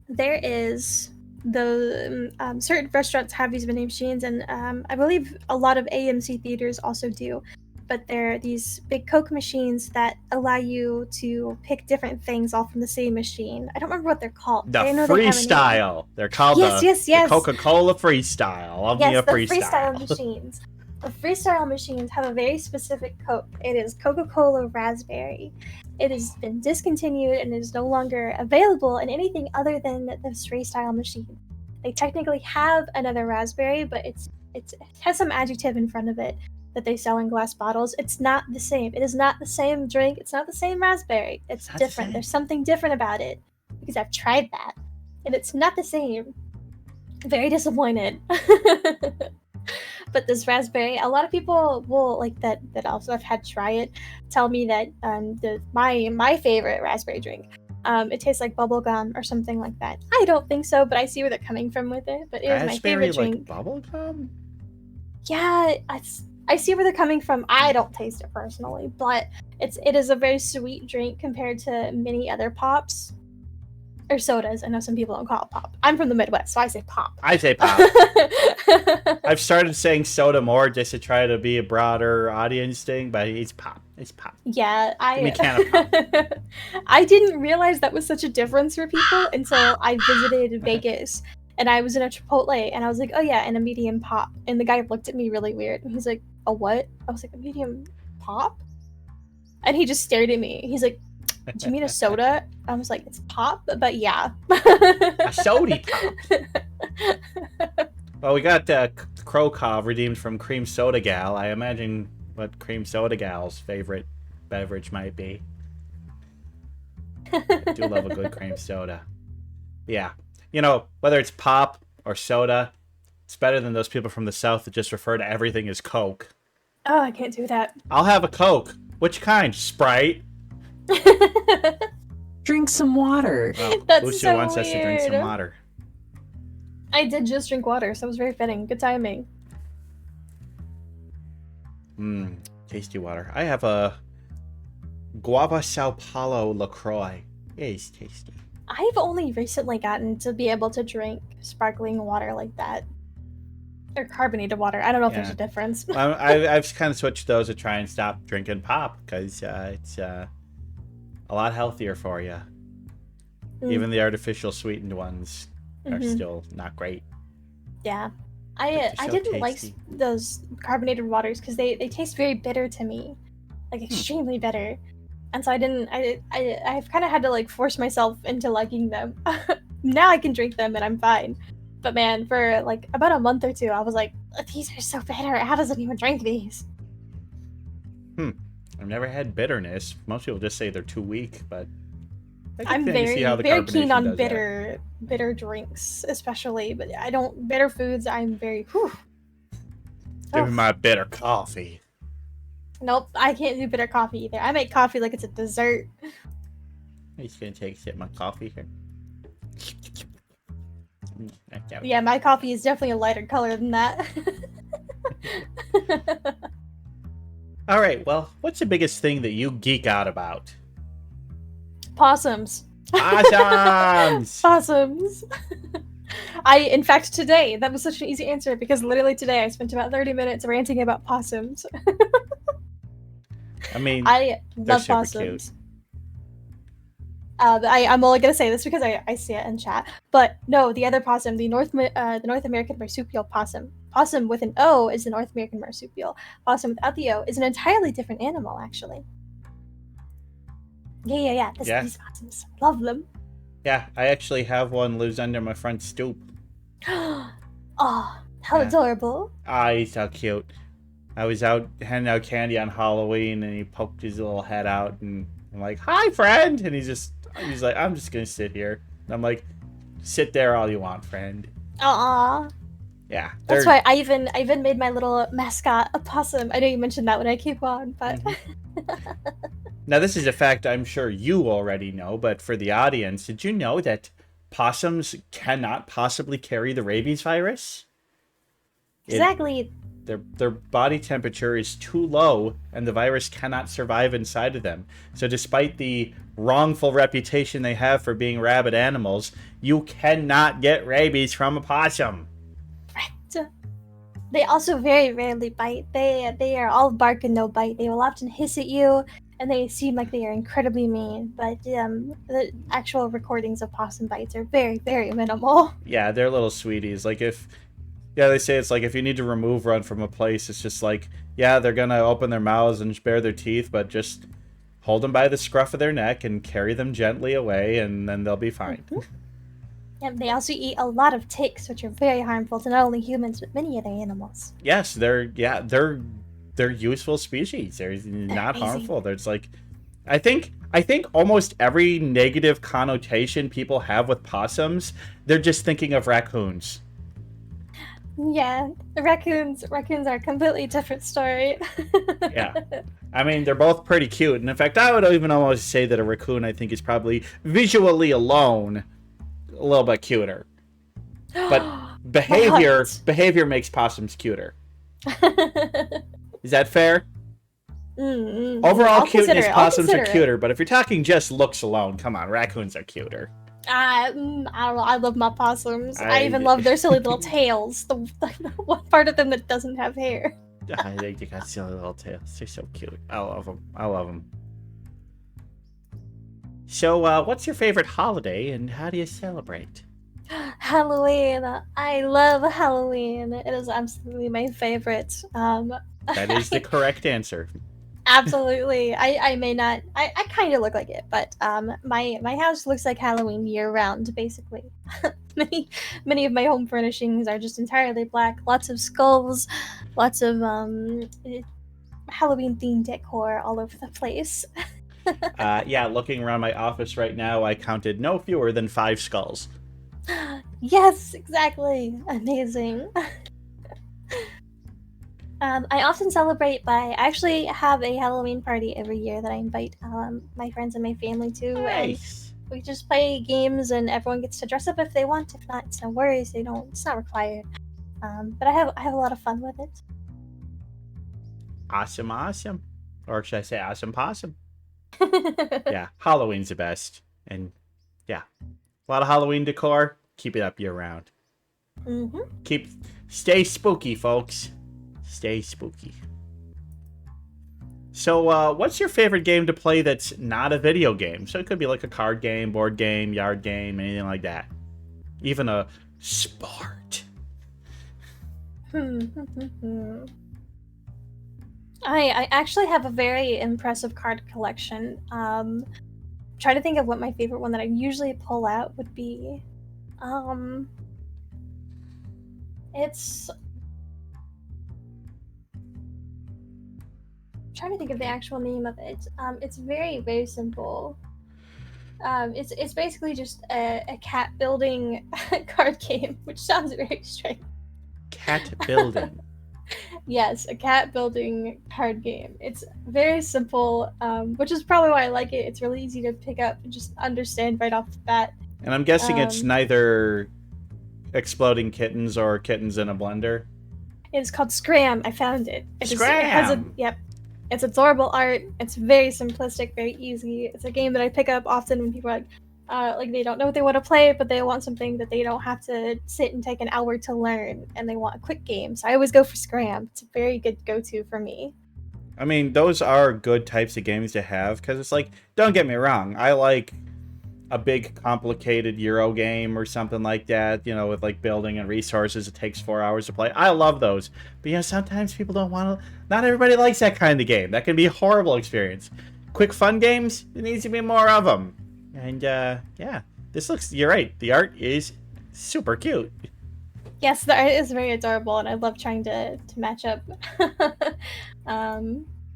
there is the certain restaurants have these vending machines, and I believe a lot of AMC theaters also do. But they're these big Coke machines that allow you to pick different things all from the same machine. I don't remember what they're called. The Freestyle. They're called the Coca-Cola Freestyle. Love me a Freestyle. The Freestyle machines. The Freestyle machines have a very specific Coke. It is Coca-Cola Raspberry. It has been discontinued and is no longer available in anything other than this Freestyle machine. They technically have another raspberry, but it has some adjective in front of it that they sell in glass bottles. It's not the same. It is not the same drink. It's not the same raspberry. It's different. There's something different about it because I've tried that and it's not the same. Very disappointed. But this raspberry, a lot of people will like that also I've had try it, tell me that my favorite raspberry drink, it tastes like bubble gum or something like that. I don't think so, but I see where they're coming from with it. But it is my favorite drink. Bubble gum? Yeah, I see where they're coming from. I don't taste it personally, but it is a very sweet drink compared to many other pops or sodas. I know some people don't call it pop. I'm from the Midwest, so I say pop. I say pop. I've started saying soda more just to try to be a broader audience thing, but it's pop. It's pop. Yeah, can of pop. I didn't realize that was such a difference for people until I visited Vegas. And I was in a Chipotle, and I was like, oh yeah, and a medium pop. And the guy looked at me really weird. And he's like, a what? I was like, a medium pop? And he just stared at me. He's like, do you mean a soda? I was like, it's pop, but yeah. A sody pop. Well, we got Krokov redeemed from Cream Soda Gal. I imagine what Cream Soda Gal's favorite beverage might be. I do love a good cream soda. Yeah. Whether it's pop or soda, it's better than those people from the South that just refer to everything as Coke. Oh, I can't do that. I'll have a Coke. Which kind? Sprite? Drink some water. Well, That's Lucia so wants us to drink some weird. water. I did just drink water, so it was very fitting. Good timing. Tasty water. I have a Guava Sao Paulo LaCroix. It's tasty. I've only recently gotten to be able to drink sparkling water like that. Or carbonated water. I don't know if there's a difference. I've kind of switched those to try and stop drinking pop because it's a lot healthier for you. Even the artificial sweetened ones are still not great. Yeah. I didn't like those carbonated waters because they taste very bitter to me. Like extremely bitter. And so I've kind of had to like force myself into liking them. Now I can drink them and I'm fine. But man, for like about a month or two, I was like, these are so bitter. How does anyone drink these? I've never had bitterness. Most people just say they're too weak, but I'm very keen on bitter drinks, especially. But bitter foods. I'm very. Give me my bitter coffee. Nope, I can't do bitter coffee either. I make coffee like it's a dessert. I'm just gonna take a sip of my coffee here. Yeah, my coffee is definitely a lighter color than that. All right, well, what's the biggest thing that you geek out about? Possums. Possums! Possums. In fact, today, that was such an easy answer because literally today I spent about 30 minutes ranting about possums. I mean, I they're love super possums. I'm only gonna say this because I see it in chat. But no, the other possum, the North American marsupial possum. Possum with an O is the North American marsupial. Possum without the O is an entirely different animal, actually. Yeah. These possums, love them. Yeah, I actually have one lives under my front stoop. Oh, how adorable. Ah, he's so cute. I was out handing out candy on Halloween, and he poked his little head out, and I'm like, "Hi, friend!" And he's like, "I'm just gonna sit here." And I'm like, "Sit there all you want, friend." Aw. Yeah, that's why I even made my little mascot a possum. I know you mentioned that when I came on, but. Now, this is a fact I'm sure you already know, but for the audience, did you know that possums cannot possibly carry the rabies virus? Exactly. Their body temperature is too low, and the virus cannot survive inside of them. So despite the wrongful reputation they have for being rabid animals, you cannot get rabies from a possum. Right. They also very rarely bite. They are all bark and no bite. They will often hiss at you, and they seem like they are incredibly mean. But the actual recordings of possum bites are very, very minimal. Yeah, they're little sweeties. Like they say it's like if you need to remove one from a place, it's just like, yeah, they're gonna open their mouths and bare their teeth, but just hold them by the scruff of their neck and carry them gently away, and then they'll be fine. And they also eat a lot of ticks, which are very harmful to not only humans but many other animals. Yes, they're useful species. They're not harmful. There's like, I think almost every negative connotation people have with possums, they're just thinking of raccoons. Yeah, raccoons are a completely different story. Yeah. I mean, they're both pretty cute. And in fact, I would even almost say that a raccoon, I think, is probably visually alone a little bit cuter. But behavior makes possums cuter. Is that fair? Overall cuteness, possums are cuter. But if you're talking just looks alone, come on, raccoons are cuter. I don't know. I love my possums. I even love their silly little tails. The one part of them that doesn't have hair. They got silly little tails. They're so cute. I love them. So, what's your favorite holiday, and how do you celebrate? Halloween. I love Halloween. It is absolutely my favorite. That is the correct answer. Absolutely. I may not. I kind of look like it, but my house looks like Halloween year round, basically. many of my home furnishings are just entirely black. Lots of skulls, lots of Halloween themed decor all over the place. Yeah, looking around my office right now, I counted no fewer than 5 skulls. Yes, exactly. Amazing. I often celebrate I actually have a Halloween party every year that I invite my friends and my family to. Nice. And we just play games and everyone gets to dress up if they want. If not, it's no worries. It's not required. But I have a lot of fun with it. Awesome. Or should I say awesome possum? Yeah, Halloween's the best. And yeah, a lot of Halloween decor. Keep it up year round. Stay spooky, folks. Stay spooky. So, what's your favorite game to play that's not a video game? So it could be like a card game, board game, yard game, anything like that. Even a sport. I actually have a very impressive card collection. Try to think of what my favorite one that I usually pull out would be. It's trying to think of the actual name of it. It's very, very simple. It's basically just a cat building card game, which sounds very strange. Cat building. Yes, a cat building card game. It's very simple, which is probably why I like it. It's really easy to pick up and just understand right off the bat. And I'm guessing it's neither exploding kittens or kittens in a blender? It's called Scram. I found it. Scram! Yep. It's adorable art. It's very simplistic, very easy. It's a game that I pick up often when people are like they don't know what they want to play, but they want something that they don't have to sit and take an hour to learn, and they want a quick game. So I always go for Scram. It's a very good go-to for me. I mean, those are good types of games to have, because it's like, don't get me wrong, I like a big, complicated Euro game or something like that, you know, with like building and resources. It takes 4 hours to play. I love those. But, you know, sometimes people don't want to, not everybody likes that kind of game. That can be a horrible experience. Quick, fun games, there needs to be more of them. And, yeah, this looks, you're right, the art is super cute. Yes, the art is very adorable, and I love trying to match up.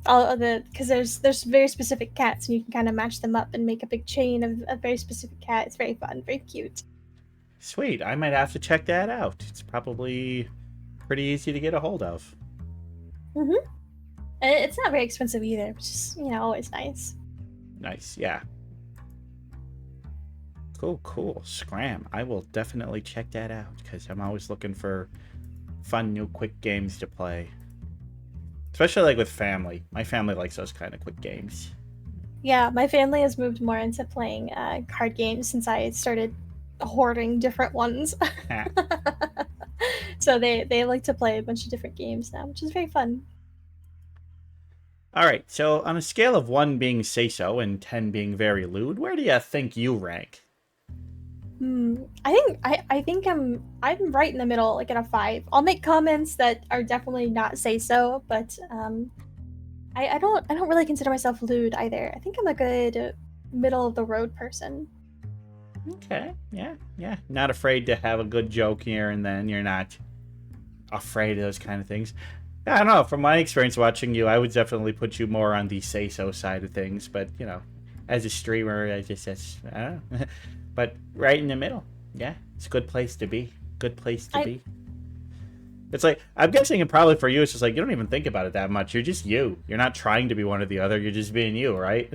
All of the because there's very specific cats, and you can kind of match them up and make a big chain of a very specific cat. It's very fun, very cute. Sweet, I might have to check that out. It's probably pretty easy to get a hold of. Mm-hmm. It's not very expensive either, which is, you know, always nice. Nice, yeah. Cool. Scram. I will definitely check that out, because I'm always looking for fun, new, quick games to play. Especially, like, with family. My family likes those kind of quick games. Yeah, my family has moved more into playing card games since I started hoarding different ones. So they like to play a bunch of different games now, which is very fun. Alright, so on a scale of 1 being say-so and 10 being very lewd, where do you think you rank? I think I'm right in the middle, like at a 5. I'll make comments that are definitely not say so, but I don't really consider myself lewd either. I think I'm a good middle of the road person. Okay, yeah. Not afraid to have a good joke here and then. You're not afraid of those kind of things. I don't know. From my experience watching you, I would definitely put you more on the say-so side of things. But, you know, as a streamer, I don't know. But right in the middle. Yeah, it's a good place to be. Good place to be. It's like, I'm guessing it probably for you, it's just like, you don't even think about it that much. You're just you. You're not trying to be one or the other. You're just being you, right?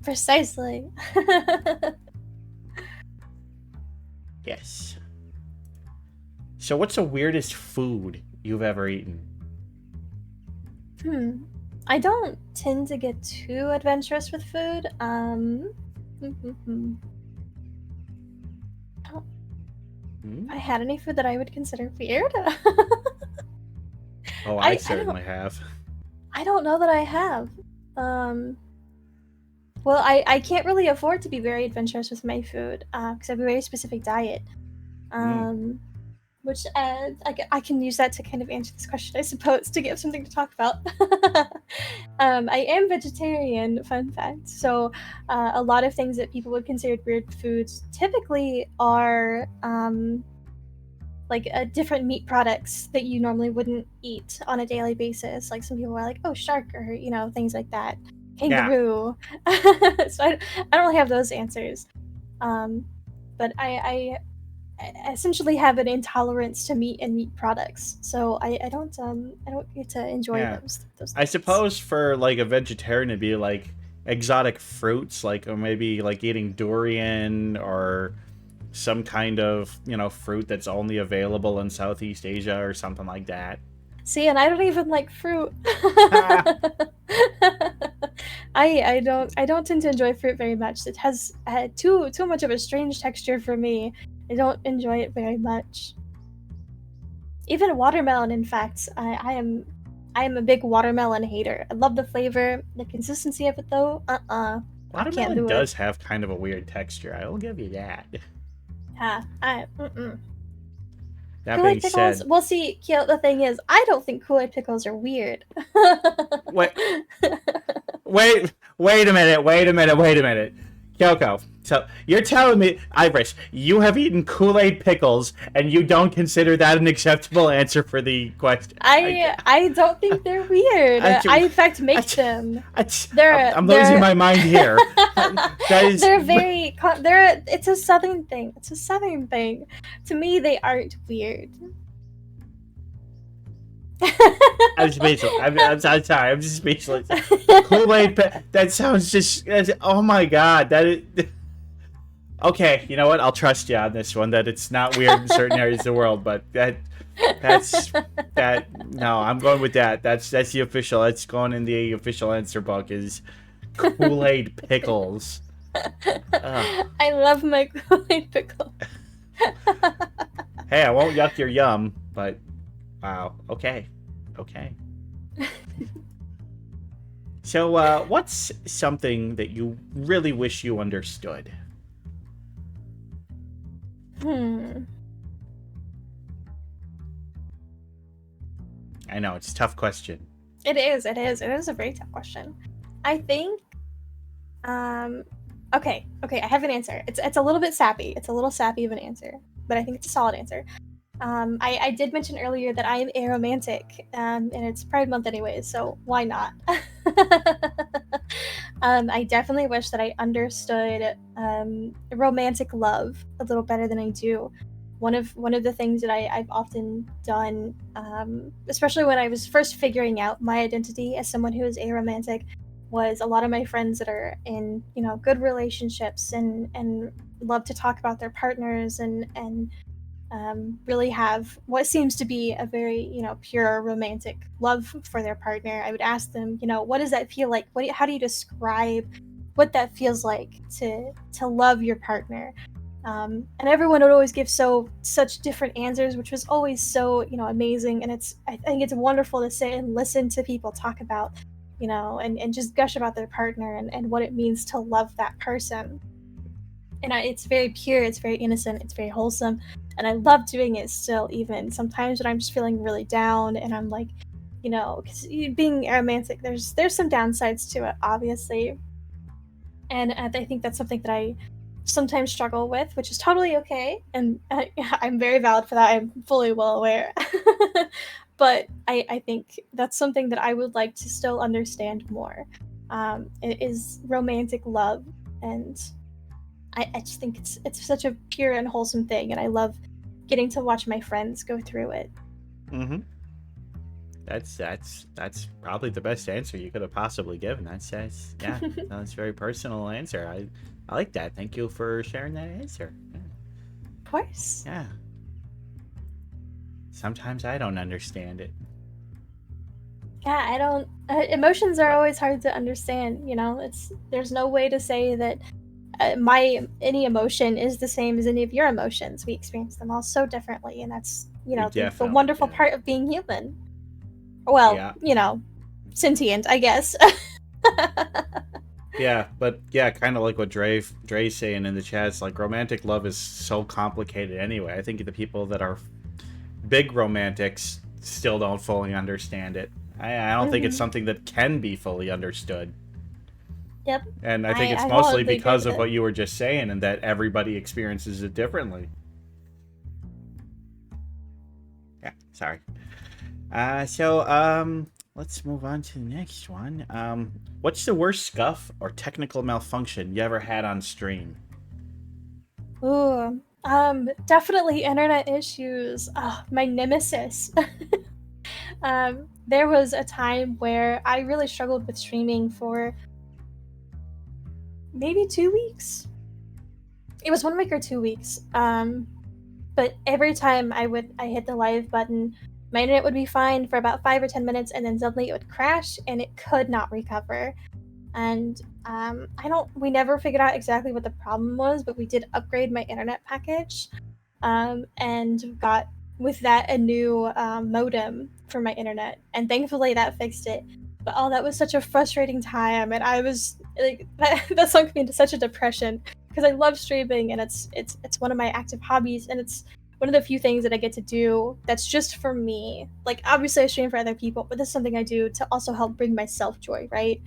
Precisely. Yes. So what's the weirdest food you've ever eaten? I don't tend to get too adventurous with food. I had any food that I would consider weird? Oh, I certainly have. I don't know that I have. Well, I can't really afford to be very adventurous with my food because I have a very specific diet. Which I can use that to kind of answer this question, I suppose, to give something to talk about. I am vegetarian, fun fact. So a lot of things that people would consider weird foods typically are like different meat products that you normally wouldn't eat on a daily basis. Like some people are like, oh, shark, or, you know, things like that. Kangaroo. Yeah. So I don't really have those answers. But I essentially have an intolerance to meat and meat products, so I don't get to enjoy those things. I suppose for like a vegetarian it'd be like exotic fruits, like, or maybe like eating durian or some kind of, you know, fruit that's only available in Southeast Asia or something like that. See, and I don't even like fruit. I don't tend to enjoy fruit very much. It has too much of a strange texture for me. I don't enjoy it very much. Even watermelon, in fact, I am a big watermelon hater. I love the flavor, the consistency of it, though. Watermelon does have kind of a weird texture. I will give you that. That Kool-Aid being pickles? said, Well, see, the thing is, I don't think Kool-Aid pickles are weird. wait a minute. Kyoko, so you're telling me, Eyevris, you have eaten Kool-Aid pickles and you don't consider that an acceptable answer for the question? I don't think they're weird. I in fact make them. I'm losing my mind here. It's a southern thing. It's a southern thing. To me, they aren't weird. I'm speechless. I'm sorry. I'm just speechless. Kool-Aid. That sounds just. Oh my god. That is. Okay, you know what? I'll trust you on this one that it's not weird in certain areas of the world, but that's no, I'm going with that. That's the official. That's going in the official answer book is Kool-Aid pickles. Ugh. I love my Kool-Aid pickle. Hey, I won't yuck your yum, but wow. Okay. So, what's something that you really wish you understood? I know, it's a tough question. It is a very tough question. I think okay, I have an answer. It's a little bit sappy. It's a little sappy of an answer, but I think it's a solid answer. I did mention earlier that I am aromantic, and it's Pride Month anyways, so why not? I definitely wish that I understood romantic love a little better than I do. One of the things that I've often done, especially when I was first figuring out my identity as someone who is aromantic, was a lot of my friends that are in good relationships and love to talk about their partners and really have what seems to be a very pure romantic love for their partner. I would ask them, what does that feel like? How do you describe what that feels like to love your partner? And everyone would always give such different answers, which was always so amazing. And I think it's wonderful to sit and listen to people talk about and just gush about their partner and what it means to love that person. And it's very pure, it's very innocent, it's very wholesome, and I love doing it still. Even sometimes when I'm just feeling really down and I'm like, because being aromantic, there's some downsides to it, obviously, and I think that's something that I sometimes struggle with, which is totally okay, and I'm very valid for that. I'm fully well aware. But I think that's something that I would like to still understand more. It is romantic love, and I just think it's such a pure and wholesome thing, and I love getting to watch my friends go through it. Mm-hmm. That's probably the best answer you could have possibly given. That's yeah, that's a very personal answer. I like that. Thank you for sharing that answer. Yeah. Of course. Yeah. Sometimes I don't understand it. Yeah, I don't. Emotions are always hard to understand. There's no way to say that any emotion is the same as any of your emotions. We experience them all so differently, and that's the wonderful part of being human. Well, yeah. Sentient, I guess. Yeah, but yeah, kind of like what Dre's saying in the chat. It's like romantic love is so complicated anyway. I think the people that are big romantics still don't fully understand it. I don't think it's something that can be fully understood. Yep. And I think it's mostly because of what you were just saying, and that everybody experiences it differently. Yeah, sorry. So let's move on to the next one. What's the worst scuff or technical malfunction you ever had on stream? Ooh, definitely internet issues. My nemesis. There was a time where I really struggled with streaming for maybe 2 weeks. It was 1 week or 2 weeks. But every time I hit the live button, my internet would be fine for about 5 or 10 minutes, and then suddenly it would crash and it could not recover. And we never figured out exactly what the problem was, but we did upgrade my internet package, and got with that a new modem for my internet, and thankfully that fixed it. But that was such a frustrating time, and I was like, that sunk me into such a depression because I love streaming, and it's one of my active hobbies, and it's one of the few things that I get to do that's just for me. Like, obviously I stream for other people, but this is something I do to also help bring myself joy, right?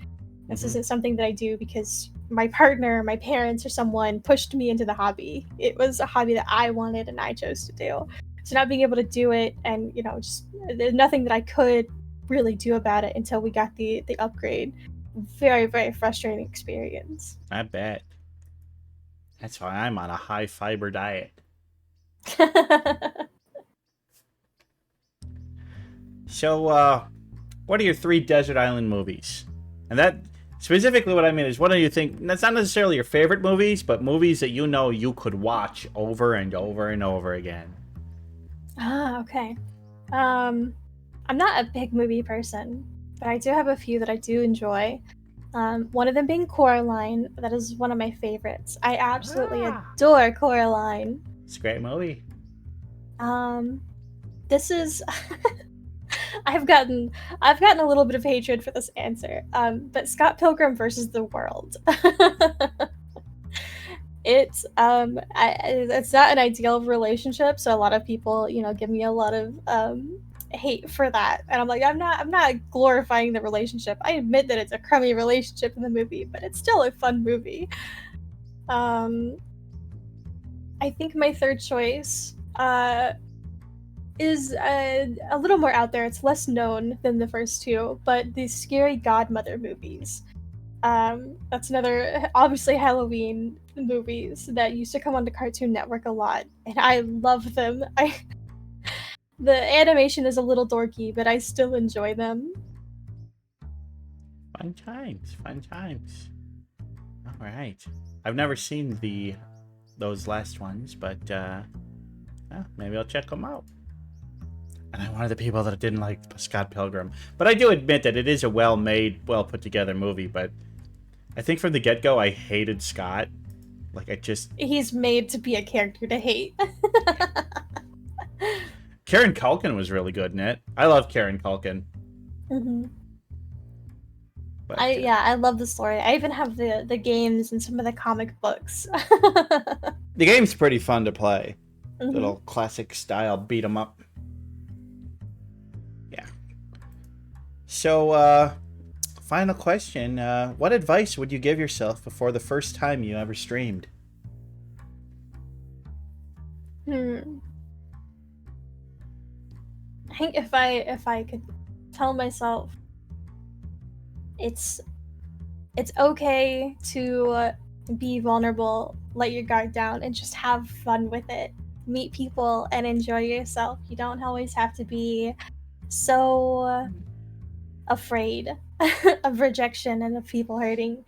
This isn't something that I do because my partner, my parents, or someone pushed me into the hobby. It was a hobby that I wanted and I chose to do. So not being able to do it, and just there's nothing that I could really do about it until we got the upgrade. Very, very frustrating experience. I bet. That's why I'm on a high fiber diet. So, what are your 3 desert island movies? And Specifically, what I mean is, what do you think? That's not necessarily your favorite movies, but movies that you know you could watch over and over and over again. Ah, okay. I'm not a big movie person, but I do have a few that I do enjoy. One of them being Coraline. That is one of my favorites. I absolutely adore Coraline. It's a great movie. This is I've gotten a little bit of hatred for this answer. But Scott Pilgrim versus the World. It's it's not an ideal relationship, so a lot of people, give me a lot of hate for that, and I'm like, I'm not glorifying the relationship. I admit that it's a crummy relationship in the movie, but it's still a fun movie. I think my third choice is a little more out there. It's less known than the first two, but the Scary Godmother movies. That's another, obviously, Halloween movies that used to come on the Cartoon Network a lot, and I love them. The animation is a little dorky, but I still enjoy them. Fun times, fun times. All right, I've never seen those last ones, but maybe I'll check them out. And I'm one of the people that didn't like Scott Pilgrim, but I do admit that it is a well-made, well-put-together movie. But I think from the get-go, I hated Scott. He's made to be a character to hate. Karen Culkin was really good in it. I love Karen Culkin. Mm-hmm. But, I love the story. I even have the games and some of the comic books. The game's pretty fun to play. Mm-hmm. Little classic style beat 'em up. Yeah. So, final question. What advice would you give yourself before the first time you ever streamed? I think if I could tell myself it's okay to be vulnerable, let your guard down, and just have fun with it. Meet people and enjoy yourself. You don't always have to be so afraid of rejection and of people hurting.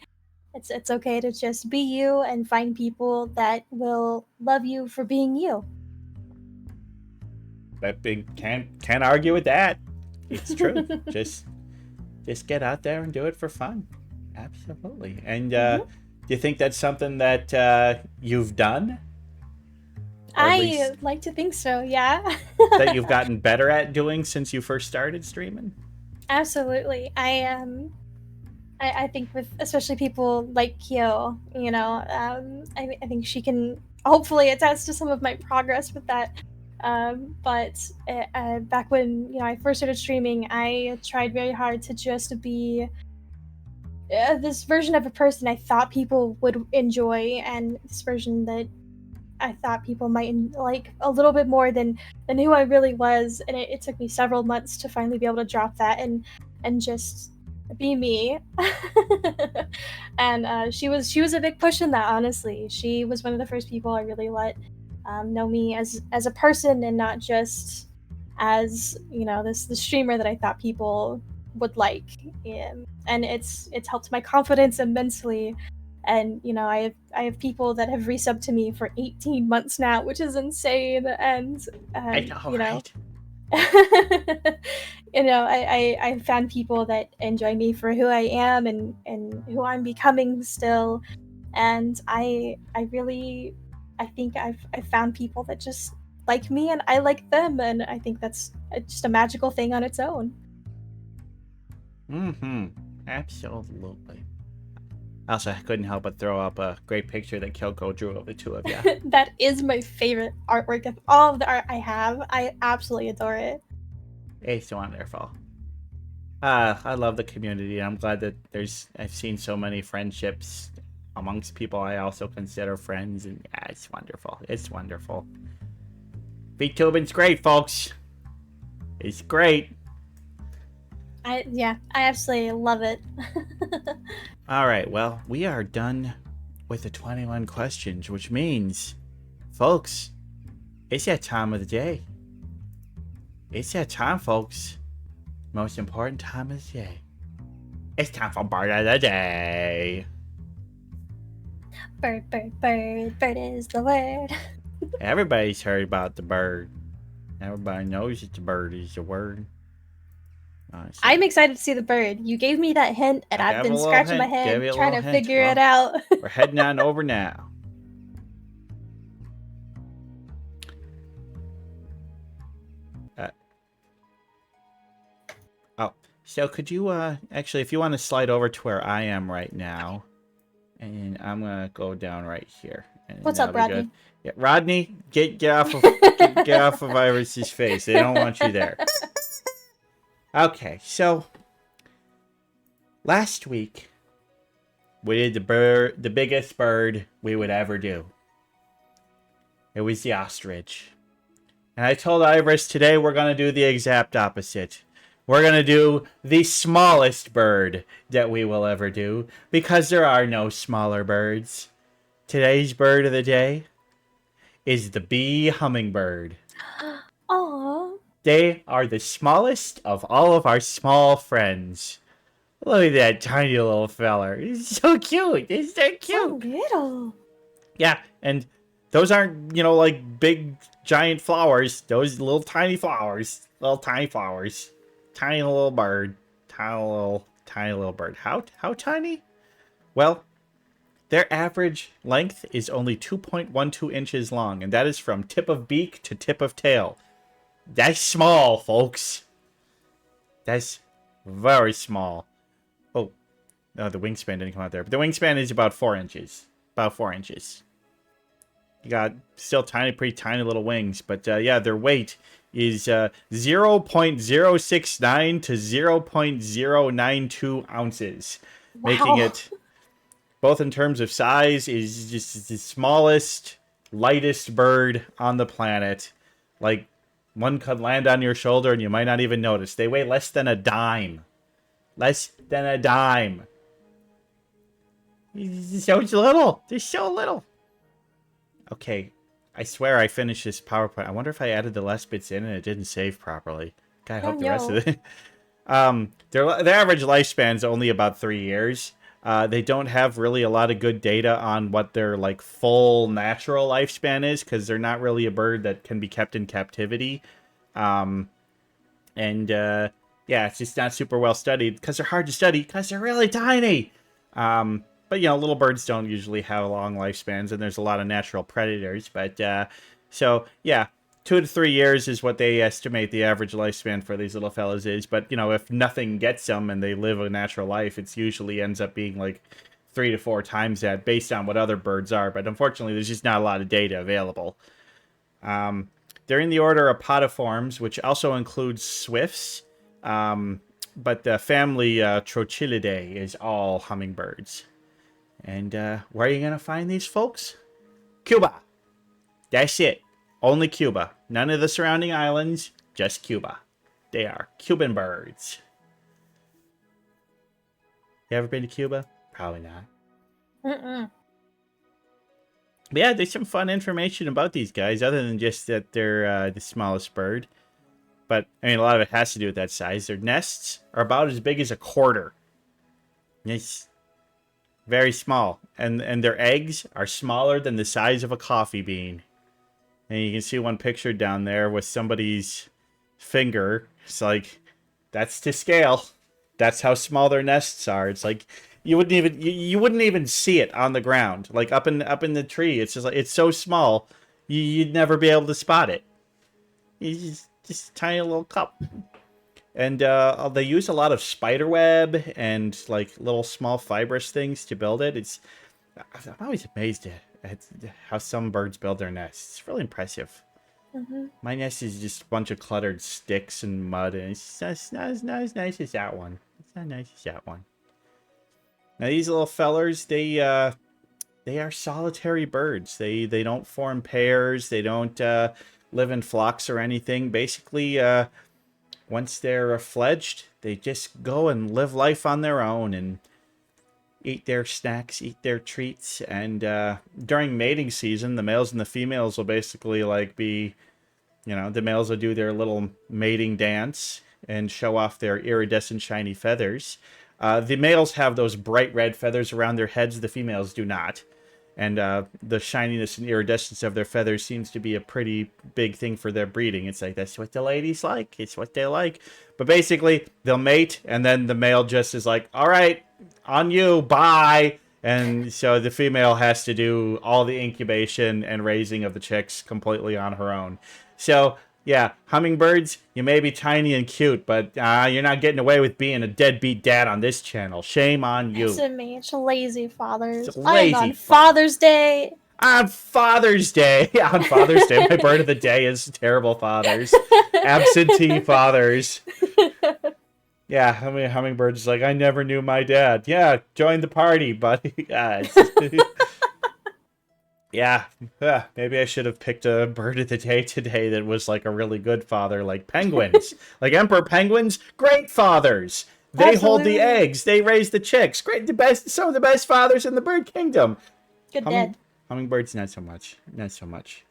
It's okay to just be you and find people that will love you for being you. Can't argue with that. It's true. just get out there and do it for fun. Absolutely. And do you think that's something that you've done? I like to think so, yeah. That you've gotten better at doing since you first started streaming? Absolutely. I think with especially people like Kyo, I think she can hopefully attest to some of my progress with that. But back when I first started streaming, I tried very hard to just be this version of a person I thought people would enjoy, and this version that I thought people might like a little bit more than who I really was. And it took me several months to finally be able to drop that and just be me. And she was a big push in that. Honestly, she was one of the first people I really let know me as a person, and not just as the streamer that I thought people would like. And it's helped my confidence immensely. And I have people that have resubbed to me for 18 months now, which is insane. And I know, right? I found people that enjoy me for who I am and who I'm becoming still. And I think I've found people that just like me and I like them, and I think that's just a magical thing on its own. Absolutely. Also, I couldn't help but throw up a great picture that Kyoko drew of the two of you. That is my favorite artwork of all of the art I have. I absolutely adore it. It's wonderful. I love the community. I'm glad that I've seen so many friendships amongst people I also consider friends, and yeah, it's wonderful. It's wonderful. VTubing's great, folks. It's great. I absolutely love it. All right, well, we are done with the 21 questions, which means, folks, it's that time of the day. It's that time, folks. Most important time of the day. It's time for bird of the day. Bird, bird, bird, bird is the word. Everybody's heard about the bird. Everybody knows that the bird is the word. I'm excited to see the bird. You gave me that hint, and I I've gave been a little scratching my hint, gave head you a trying to little hint. figure Well, it out. We're heading on over now. Oh, so could you actually, if you want to slide over to where I am right now, and I'm gonna go down right here. And What's that'll up, be Rodney? good. Yeah, Rodney, get off of get off of Eyevris' face. They don't want you there. Okay, so last week we did the biggest bird we would ever do. It was the ostrich. And I told Eyevris today we're gonna do the exact opposite. We're gonna do the smallest bird that we will ever do, because there are no smaller birds. Today's bird of the day is the bee hummingbird. Aww. They are the smallest of all of our small friends. Look at that tiny little feller. He's so cute. He's so cute. So little. Yeah, and those aren't, like big giant flowers. Those little tiny flowers. Little tiny flowers. Tiny little bird. Tiny little bird. How tiny? Well, their average length is only 2.12 inches long, and that is from tip of beak to tip of tail. That's small, folks. That's very small. Oh, no, the wingspan didn't come out there. But the wingspan is about 4 inches. About 4 inches. You got still pretty tiny little wings. But yeah, their weight is 0.069 to 0.092 ounces. Wow. Making it, both in terms of size, is just the smallest, lightest bird on the planet. Like, one could land on your shoulder and you might not even notice. They weigh less than a dime. Less than a dime. They're so little. They're so little. Okay, I swear I finished this PowerPoint. I wonder if I added the last bits in and it didn't save properly. God, I hope the rest of it. Their average lifespan is only about 3 years. They don't have really a lot of good data on what their full natural lifespan is, because they're not really a bird that can be kept in captivity. Yeah, it's just not super well studied, because they're hard to study, because they're really tiny. But little birds don't usually have long lifespans, and there's a lot of natural predators. But so yeah, 2 to 3 years is what they estimate the average lifespan for these little fellas is. But, if nothing gets them and they live a natural life, it usually ends up being 3 to 4 times that, based on what other birds are. But unfortunately, there's just not a lot of data available. They're in the order Apodiformes, which also includes swifts. But the family Trochilidae is all hummingbirds. And where are you going to find these folks? Cuba. That's it. Only Cuba. None of the surrounding islands, just Cuba. They are Cuban birds. You ever been to Cuba? Probably not. Mm-mm. But yeah, there's some fun information about these guys, other than just that they're the smallest bird. But, a lot of it has to do with that size. Their nests are about as big as a quarter. It's very small. And their eggs are smaller than the size of a coffee bean. And you can see one picture down there with somebody's finger. It's that's to scale. That's how small their nests are. It's you wouldn't even see it on the ground. Up in the tree. It's just it's so small, you'd never be able to spot it. It's just a tiny little cup. And they use a lot of spider web and little small fibrous things to build it. I'm always amazed at how some birds build their nests. It's really impressive. Mm-hmm. My nest is just a bunch of cluttered sticks and mud, and it's not as nice as that one. It's not nice as that one. Now these little fellers, they are solitary birds. They don't form pairs. They don't live in flocks or anything. Basically, once they're fledged, they just go and live life on their own and eat their snacks, eat their treats. And during mating season, the males and the females will basically be, the males will do their little mating dance and show off their iridescent shiny feathers. The males have those bright red feathers around their heads. The females do not. And the shininess and iridescence of their feathers seems to be a pretty big thing for their breeding. It's like, that's what the ladies like. It's what they like. But basically, they'll mate, and then the male just is like, all right, on you, bye. And so the female has to do all the incubation and raising of the chicks completely on her own. So, yeah, hummingbirds, you may be tiny and cute, but you're not getting away with being a deadbeat dad on this channel. Shame on you. SMH, lazy fathers. It's I'm lazy on Father's Day. On Father's Day. On Father's Day. My bird of the day is terrible fathers. Absentee fathers. Yeah, I mean, hummingbird's like, I never knew my dad. Yeah, join the party, buddy. Yeah, maybe I should have picked a bird of the day today that was like a really good father, like penguins. Like emperor penguins, great fathers. They hold the eggs. They raise the chicks. Great, some of the best fathers in the bird kingdom. Good dad. Hummingbirds, not so much. Not so much.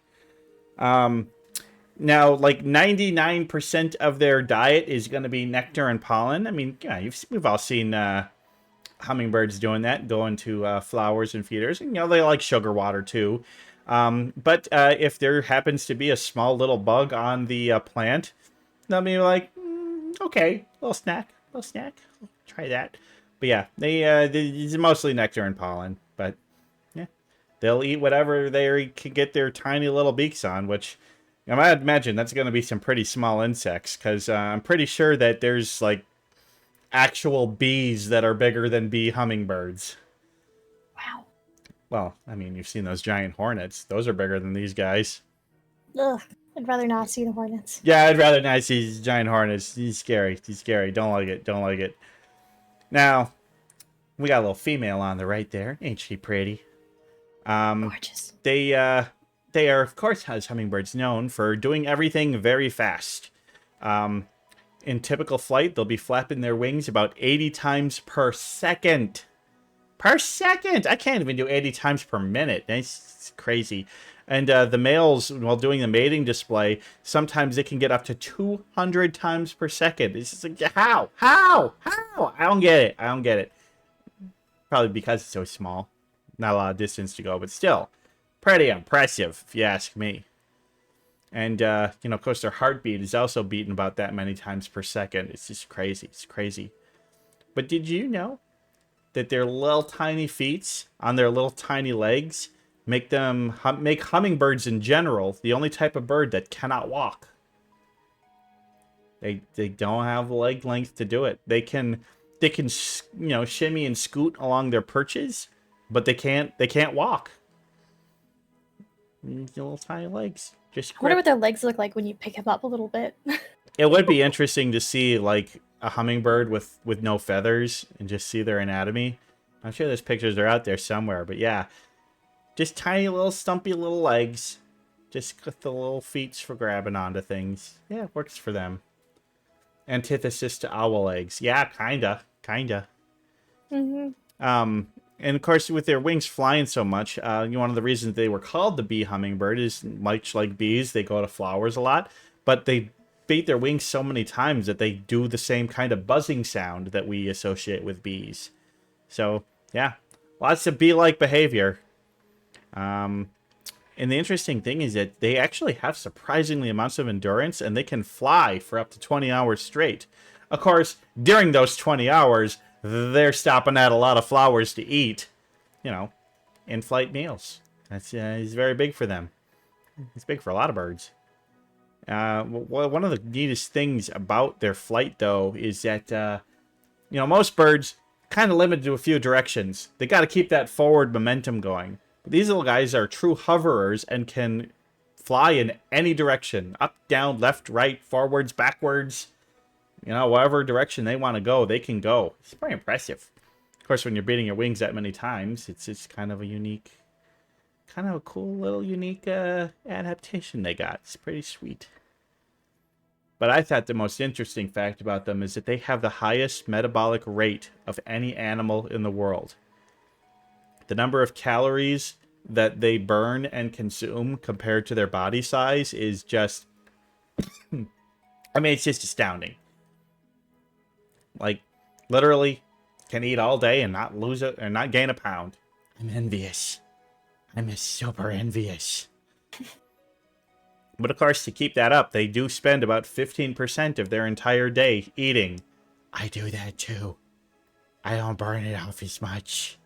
Now, like 99% of their diet is going to be nectar and pollen. I mean, yeah, we've all seen hummingbirds doing that, going to flowers and feeders. And, they like sugar water too. But if there happens to be a small little bug on the plant, they'll be like, okay, little snack. Try that. But yeah, it's mostly nectar and pollen. But yeah, they'll eat whatever they can get their tiny little beaks on, which I might imagine that's going to be some pretty small insects, because I'm pretty sure that there's like actual bees that are bigger than bee hummingbirds. Wow. Well, I mean, you've seen those giant hornets. Those are bigger than these guys. Ugh. I'd rather not see the hornets. Yeah, I'd rather not see these giant hornets. He's scary. Don't like it. Now, we got a little female on the right there. Ain't she pretty? Gorgeous. They are, of course, as hummingbirds, known for doing everything very fast. In typical flight, they'll be flapping their wings about 80 times per second. Per second! I can't even do 80 times per minute. That's crazy. And the males, while doing the mating display, sometimes they can get up to 200 times per second. It's just like, how? I don't get it. Probably because it's so small. Not a lot of distance to go, but still. Pretty impressive, if you ask me. And, of course, their heartbeat is also beating about that many times per second. It's just crazy. It's crazy. But did you know that their little tiny feet on their little tiny legs make hummingbirds in general the only type of bird that cannot walk? They don't have leg length to do it. They can shimmy and scoot along their perches, but they can't walk. Little tiny legs. I wonder what their legs look like when you pick them up a little bit. It would be interesting to see like a hummingbird with no feathers and just see their anatomy. I'm sure those pictures are out there somewhere, but yeah. Just tiny little stumpy little legs. Just with the little feet for grabbing onto things. Yeah, it works for them. Antithesis to owl eggs. Yeah, kinda. Mm-hmm. And of course, with their wings flying so much, one of the reasons they were called the bee hummingbird is much like bees, they go to flowers a lot, but they beat their wings so many times that they do the same kind of buzzing sound that we associate with bees. So, yeah, lots of bee-like behavior. And the interesting thing is that they actually have surprisingly amounts of endurance, and they can fly for up to 20 hours straight. Of course, during those 20 hours, they're stopping at a lot of flowers to eat, in-flight meals. That's is very big for them. It's big for a lot of birds. One of the neatest things about their flight, though, is that, most birds kind of limited to a few directions. They got to keep that forward momentum going. But these little guys are true hoverers and can fly in any direction. Up, down, left, right, forwards, backwards. Whatever direction they want to go, they can go. It's pretty impressive. Of course, when you're beating your wings that many times, it's kind of a cool little unique adaptation they got. It's pretty sweet. But I thought the most interesting fact about them is that they have the highest metabolic rate of any animal in the world. The number of calories that they burn and consume compared to their body size is just... it's just astounding. Like, literally, can eat all day and not lose it or not gain a pound. I'm envious. I'm super envious. But of course, to keep that up, they do spend about 15% of their entire day eating. I do that too. I don't burn it off as much.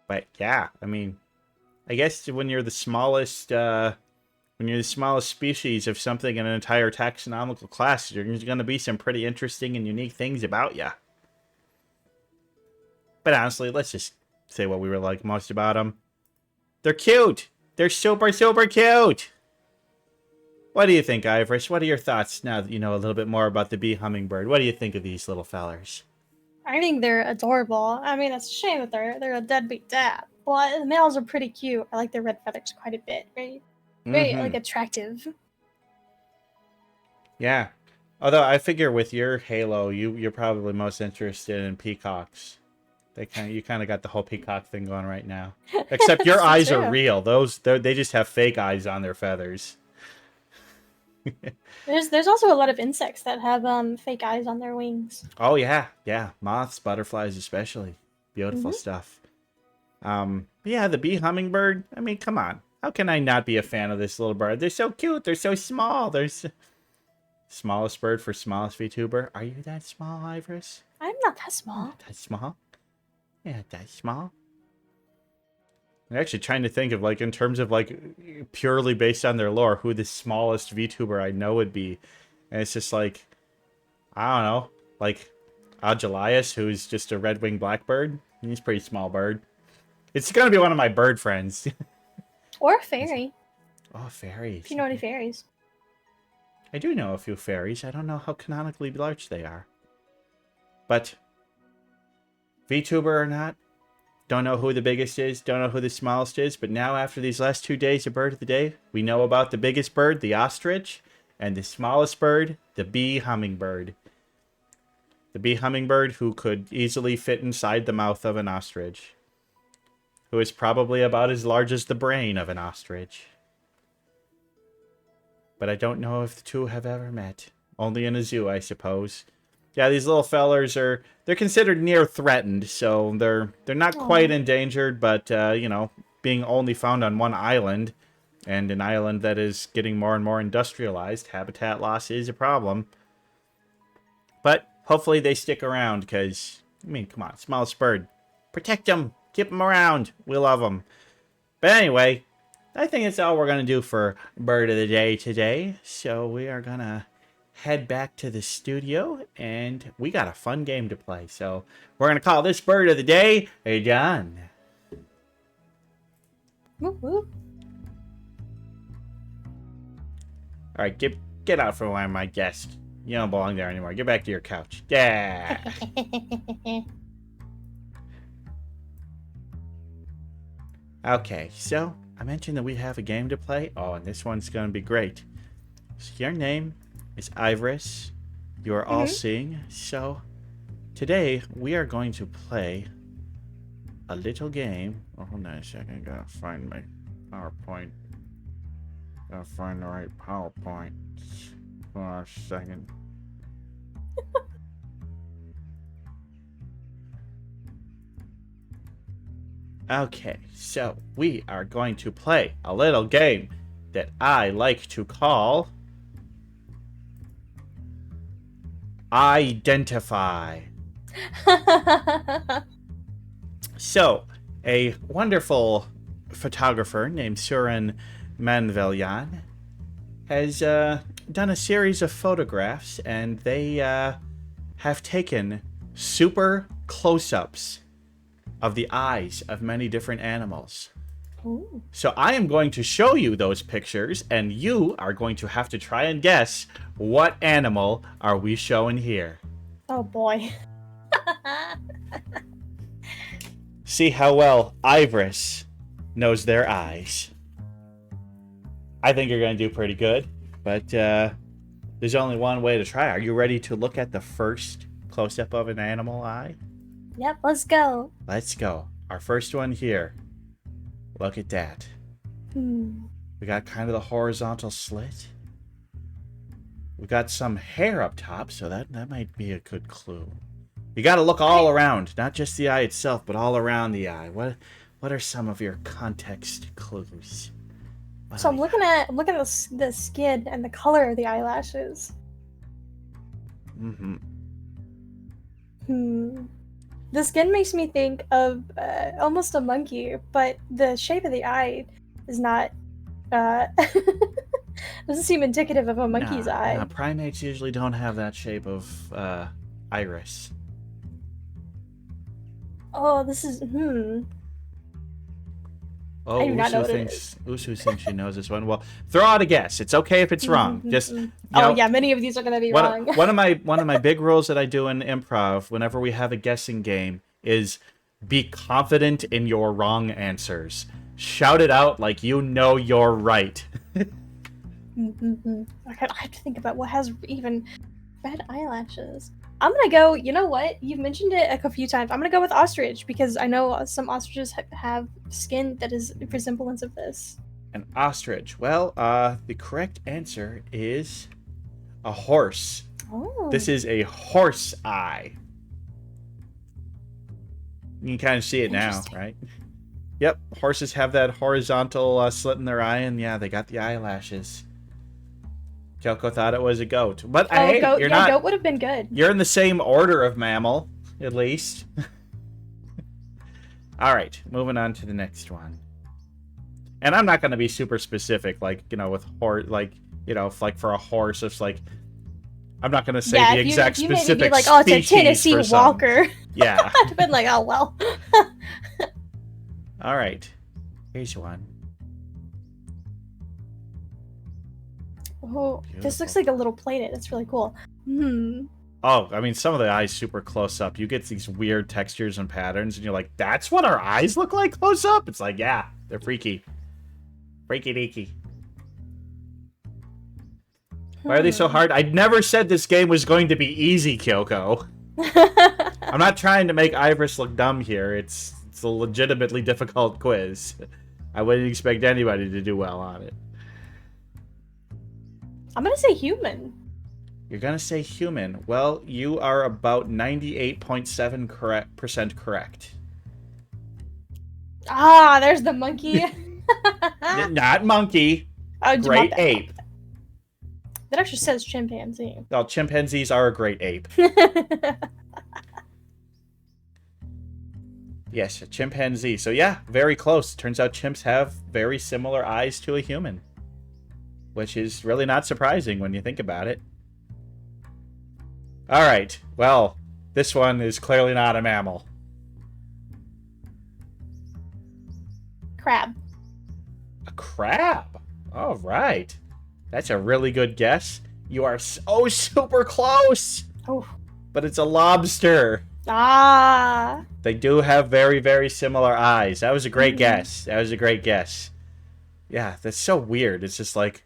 But yeah, I mean, I guess when you're the smallest species of something in an entire taxonomical class, there's going to be some pretty interesting and unique things about you. But honestly, let's just say what we were like most about them. They're cute. They're super, super cute. What do you think, Eyevris? What are your thoughts now that you know a little bit more about the bee hummingbird? What do you think of these little fellers? I think they're adorable. I mean, it's a shame that they're a deadbeat dad. But the males are pretty cute. I like their red feathers quite a bit. Very like attractive. Yeah. Although I figure with your halo, you're probably most interested in peacocks. You kind of got the whole peacock thing going right now. Except your eyes are real. They just have fake eyes on their feathers. There's also a lot of insects that have fake eyes on their wings. Oh yeah, moths, butterflies, especially beautiful stuff. Yeah, the bee hummingbird. I mean, come on, how can I not be a fan of this little bird? They're so cute. They're so small. Smallest bird for smallest VTuber. Are you that small, Eyevris? I'm not that small. Not that small. Yeah, that small. I'm actually trying to think of, like, in terms of, like, purely based on their lore, who the smallest VTuber I know would be. And it's just like, I don't know, like, Agelias, who's just a red-winged blackbird. He's a pretty small bird. It's gonna be one of my bird friends. Or a fairy. Oh, fairies. If you know any fairies. I do know a few fairies. I don't know how canonically large they are. But VTuber or not, don't know who the biggest is, don't know who the smallest is, but now after these last 2 days of Bird of the Day, we know about the biggest bird, the ostrich, and the smallest bird, the bee hummingbird. The bee hummingbird who could easily fit inside the mouth of an ostrich. Who is probably about as large as the brain of an ostrich. But I don't know if the two have ever met. Only in a zoo, I suppose. Yeah, these little fellers they're considered near threatened, so they're not quite endangered, but you know, being only found on one island, and an island that is getting more and more industrialized, habitat loss is a problem. But hopefully they stick around, because, I mean, come on, smallest bird. Protect them, keep them around, we love them. But anyway, I think that's all we're going to do for Bird of the Day today, so we are going to head back to the studio, and we got a fun game to play. So we're going to call this Bird of the Day done. Whoop, whoop. All right, get out from my desk. You don't belong there anymore. Get back to your couch. Yeah. Okay, so I mentioned that we have a game to play. Oh, and this one's going to be great. So your name is Eyevris. You are all seeing. So today we are going to play a little game. Oh, hold on a second. I gotta find my PowerPoint. Gotta find the right PowerPoint. Hold on a second. Okay, so we are going to play a little game that I like to call Identify. So, a wonderful photographer named Surin Manvelyan has done a series of photographs, and they have taken super close-ups of the eyes of many different animals. Ooh. So I am going to show you those pictures, and you are going to have to try and guess what animal are we showing here. Oh boy. See how well Eyevris knows their eyes. I think you're going to do pretty good, but there's only one way to try. Are you ready to look at the first close-up of an animal eye? Yep, let's go. Let's go. Our first one here. Look at that. We got kind of the horizontal slit. We got some hair up top, so that might be a good clue. You got to look all around, not just the eye itself, but all around the eye. What are some of your context clues? So I'm looking at the skin and the color of the eyelashes. Mm-hmm. The skin makes me think of almost a monkey, but the shape of the eye is not. Doesn't seem indicative of a monkey's eye. Nah, primates usually don't have that shape of iris. Oh, this is Oh, I do not know what it Usu thinks she knows this one. Well, throw out a guess. It's okay if it's wrong. Just yeah, many of these are gonna be wrong. one of my big rules that I do in improv whenever we have a guessing game is be confident in your wrong answers. Shout it out like you know you're right. I have to think about what has even red eyelashes. I'm gonna go. You know what? You've mentioned it a few times. I'm gonna go with ostrich because I know some ostriches have skin that is a resemblance of this. An ostrich. Well, the correct answer is a horse. Oh. This is a horse eye. You can kind of see it now, right? Yep, horses have that horizontal slit in their eye, and yeah, they got the eyelashes. Kyoko thought it was a goat, but hey, goat, you're not. Goat would have been good. You're in the same order of mammal, at least. All right, moving on to the next one. And I'm not going to be super specific, like with horse, like for a horse, it's like I'm not going to say the exact specific. Be like, it's a Tennessee Walker. Yeah, I'd have been like, oh well. All right, here's one. Oh, this looks like a little planet. That's really cool. Oh, I mean, some of the eyes super close up. You get these weird textures and patterns, and you're like, that's what our eyes look like close up? It's like, yeah, they're freaky. Freaky deaky. Why are they so hard? I never said this game was going to be easy, Kyoko. I'm not trying to make Eyevris look dumb here. It's a legitimately difficult quiz. I wouldn't expect anybody to do well on it. I'm gonna say human. You're gonna say human. Well, you are about 98.7% correct. Ah, there's the monkey. Not monkey. Oh, great ape. That actually says chimpanzee. Well, chimpanzees are a great ape. Yes, a chimpanzee. So yeah, very close. Turns out chimps have very similar eyes to a human. Which is really not surprising when you think about it. Alright, well, this one is clearly not a mammal. Crab. A crab? Alright. That's a really good guess. You are so super close! Oh. But it's a lobster. Ah. They do have very, very similar eyes. That was a great guess. That was a great guess. Yeah, that's so weird. It's just like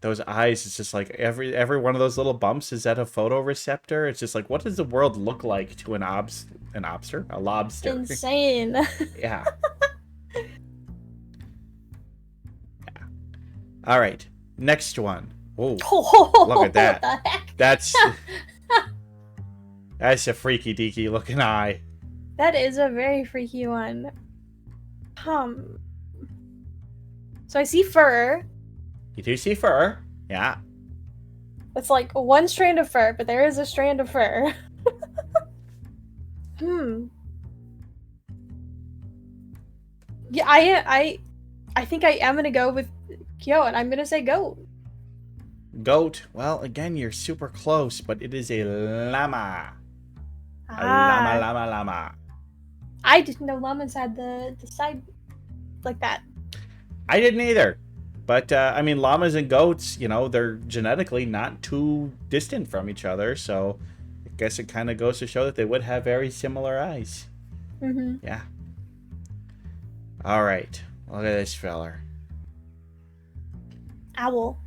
those eyes, it's just like every one of those little bumps is at a photoreceptor. It's just like, what does the world look like to a lobster? Insane. Yeah. All right, next one. Oh, look at that. What the heck? That's a freaky deaky looking eye. That is a very freaky one. So I see fur. You do see fur. Yeah. It's like one strand of fur, but there is a strand of fur. Yeah, I think I am gonna go with Kyo, and I'm gonna say goat. Goat. Well, again, you're super close, but it is a llama. A llama. I didn't know llamas had the side like that. I didn't either. But, I mean, llamas and goats, they're genetically not too distant from each other, so I guess it kind of goes to show that they would have very similar eyes. Mm-hmm. Yeah. All right. Look at this feller. Owl.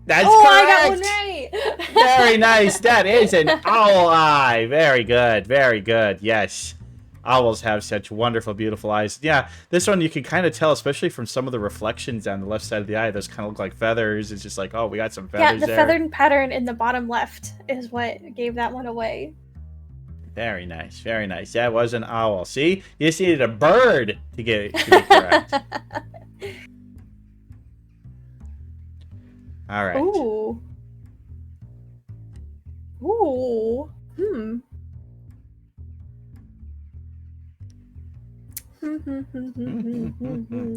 That's correct! I got one right! Very nice. That is an owl eye. Very good. Very good. Yes. owls have such wonderful, beautiful eyes. Yeah, this one you can kind of tell, especially from some of the reflections on the left side of the eye. Those kind of look like feathers. It's just like, oh, we got some feathers the there. feathered pattern in the bottom left is what gave that one away. Very nice, very nice. That was an owl. See? You just needed a bird to get it to be correct. All right. Ooh. Ooh.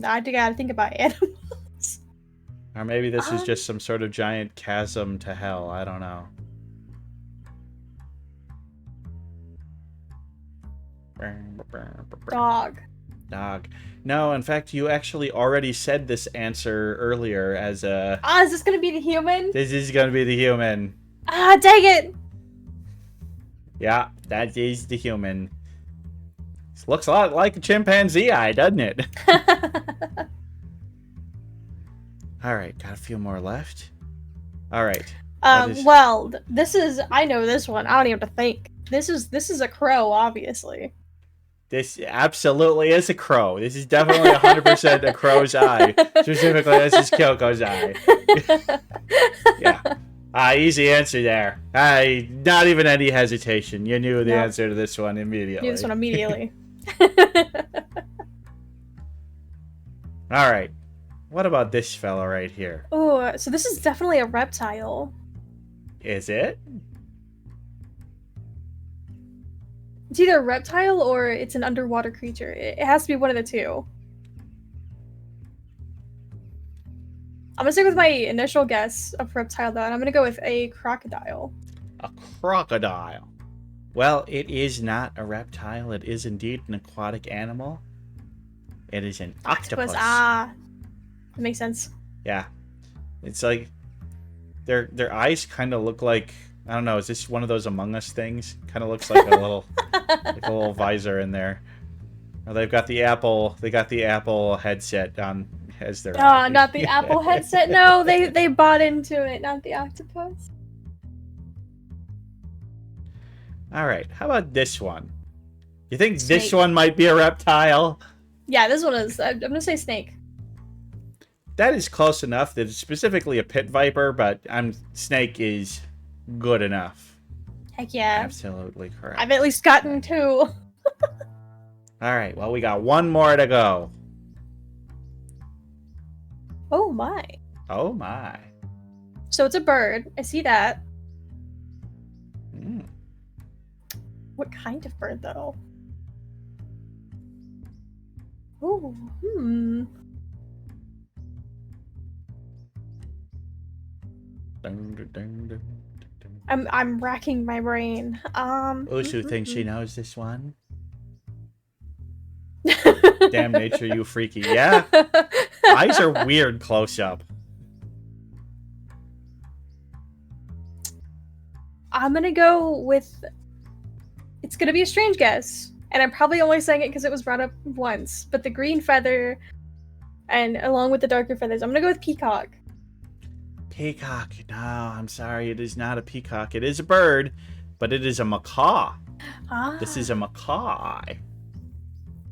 I gotta think about animals. Or maybe this is just some sort of giant chasm to hell. I don't know. Dog. Dog. No, in fact, you actually already said this answer earlier as a... Is this gonna be the human? This is going to be the human. Dang it! Yeah, that is the human. This looks a lot like a chimpanzee eye, doesn't it? Alright, got a few more left. Alright. Well, this is... I know this one. I don't even have to think. This is a crow, obviously. This absolutely is a crow. This is definitely 100% a crow's eye. Specifically, this is Kyoko's eye. Yeah. Easy answer there. Not even any hesitation. You knew the answer to this one immediately. Knew this one immediately. All right. What about this fella right here? Oh, so this is definitely a reptile. Is it? It's either a reptile or it's an underwater creature. It has to be one of the two. I'm gonna stick with my initial guess of reptile though, and I'm gonna go with a crocodile. A crocodile. Well, it is not a reptile. It is indeed an aquatic animal. It is an octopus. That makes sense. Yeah. It's like their eyes kind of look like, I don't know, is this one of those Among Us things? Kind of looks like a little visor in there. Or they got the Apple headset on as their eye. Not the Apple headset. No, they bought into it, not the octopus. All right. How about this one? You think Snake. this one might be a reptile? Yeah, this one is. I'm gonna say snake. That is close enough. That it's specifically a pit viper, but snake is good enough. Heck yeah. Absolutely correct. I've at least gotten two. All right. Well, we got one more to go. Oh my. Oh my. So it's a bird. I see that. Mm. What kind of bird though? Oh, I'm racking my brain. Usu thinks she knows this one. Damn nature, you freaky. Yeah. Eyes are weird close up. I'm gonna go with... It's gonna be a strange guess. And I'm probably only saying it because it was brought up once. But the green feather, and along with the darker feathers, I'm gonna go with peacock. Peacock. No, I'm sorry. It is not a peacock. It is a bird, but it is a macaw. This is a macaw eye.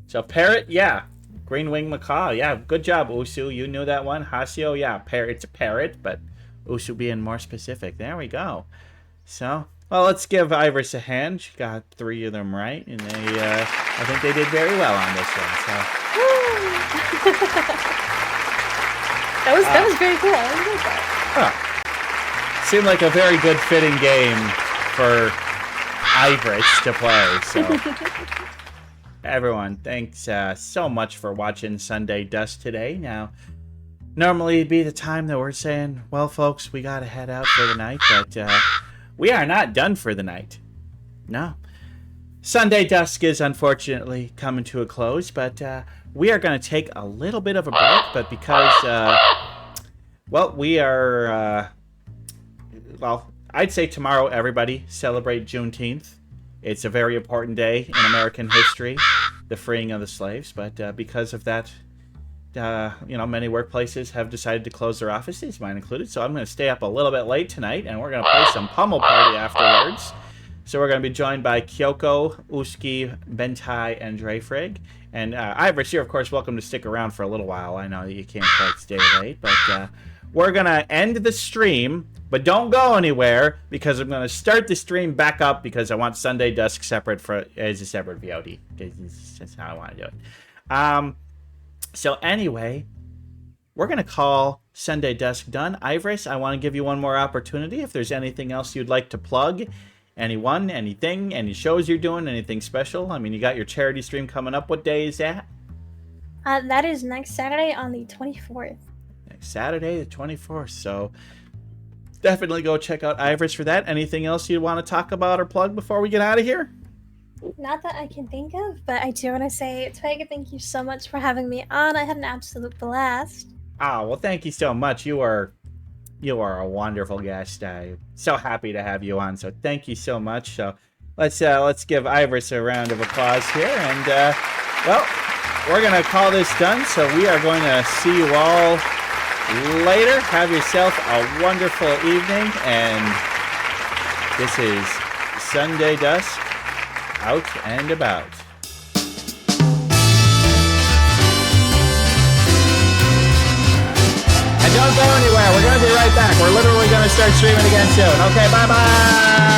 So parrot, yeah. Green wing macaw. Yeah, good job, Usu. You knew that one. Hasio, yeah. It's a parrot, but Usu being more specific. There we go. So, well, let's give Eyevris a hand. She got 3 of them right, and I think they did very well on this one. So. That was very cool. I really like that. Seemed like a very good fitting game for Eyevris to play. So, everyone, thanks so much for watching Sunday Dusk today. Now, normally it'd be the time that we're saying, well, folks, we gotta head out for the night, but we are not done for the night. No. Sunday Dusk is unfortunately coming to a close, but we are going to take a little bit of a break, but because, well, we are, well, I'd say tomorrow, everybody, celebrate Juneteenth. It's a very important day in American history, the freeing of the slaves, but because of that, you know, many workplaces have decided to close their offices, mine included, so I'm going to stay up a little bit late tonight, and we're going to play some Pummel Party afterwards. So we're going to be joined by Kyoko, Uski, Bentai, and Dreyfrig. And Eyevris, you're of course welcome to stick around for a little while. I know that you can't quite stay late, but we're going to end the stream, but don't go anywhere because I'm going to start the stream back up because I want Sunday Dusk separate as a separate VOD. That's how I want to do it. So anyway, we're going to call Sunday Dusk done. Eyevris, I want to give you one more opportunity. If there's anything else you'd like to plug, anyone, anything, any shows you're doing, anything special. I mean, you got your charity stream coming up. What day is that? That is next Saturday on the 24th. Next Saturday, the 24th. So definitely go check out Eyevris for that. Anything else you want to talk about or plug before we get out of here? Not that I can think of, but I do want to say, Twig, thank you so much for having me on. I had an absolute blast. Oh, well, thank you so much. You are a wonderful guest. I'm so happy to have you on. So thank you so much. So let's give Eyevris a round of applause here. And well, we're gonna call this done. So we are going to see you all later. Have yourself a wonderful evening. And this is Sunday Dusk out and about. And don't go anywhere. We're going to be right back. We're literally going to start streaming again soon. Okay, bye-bye.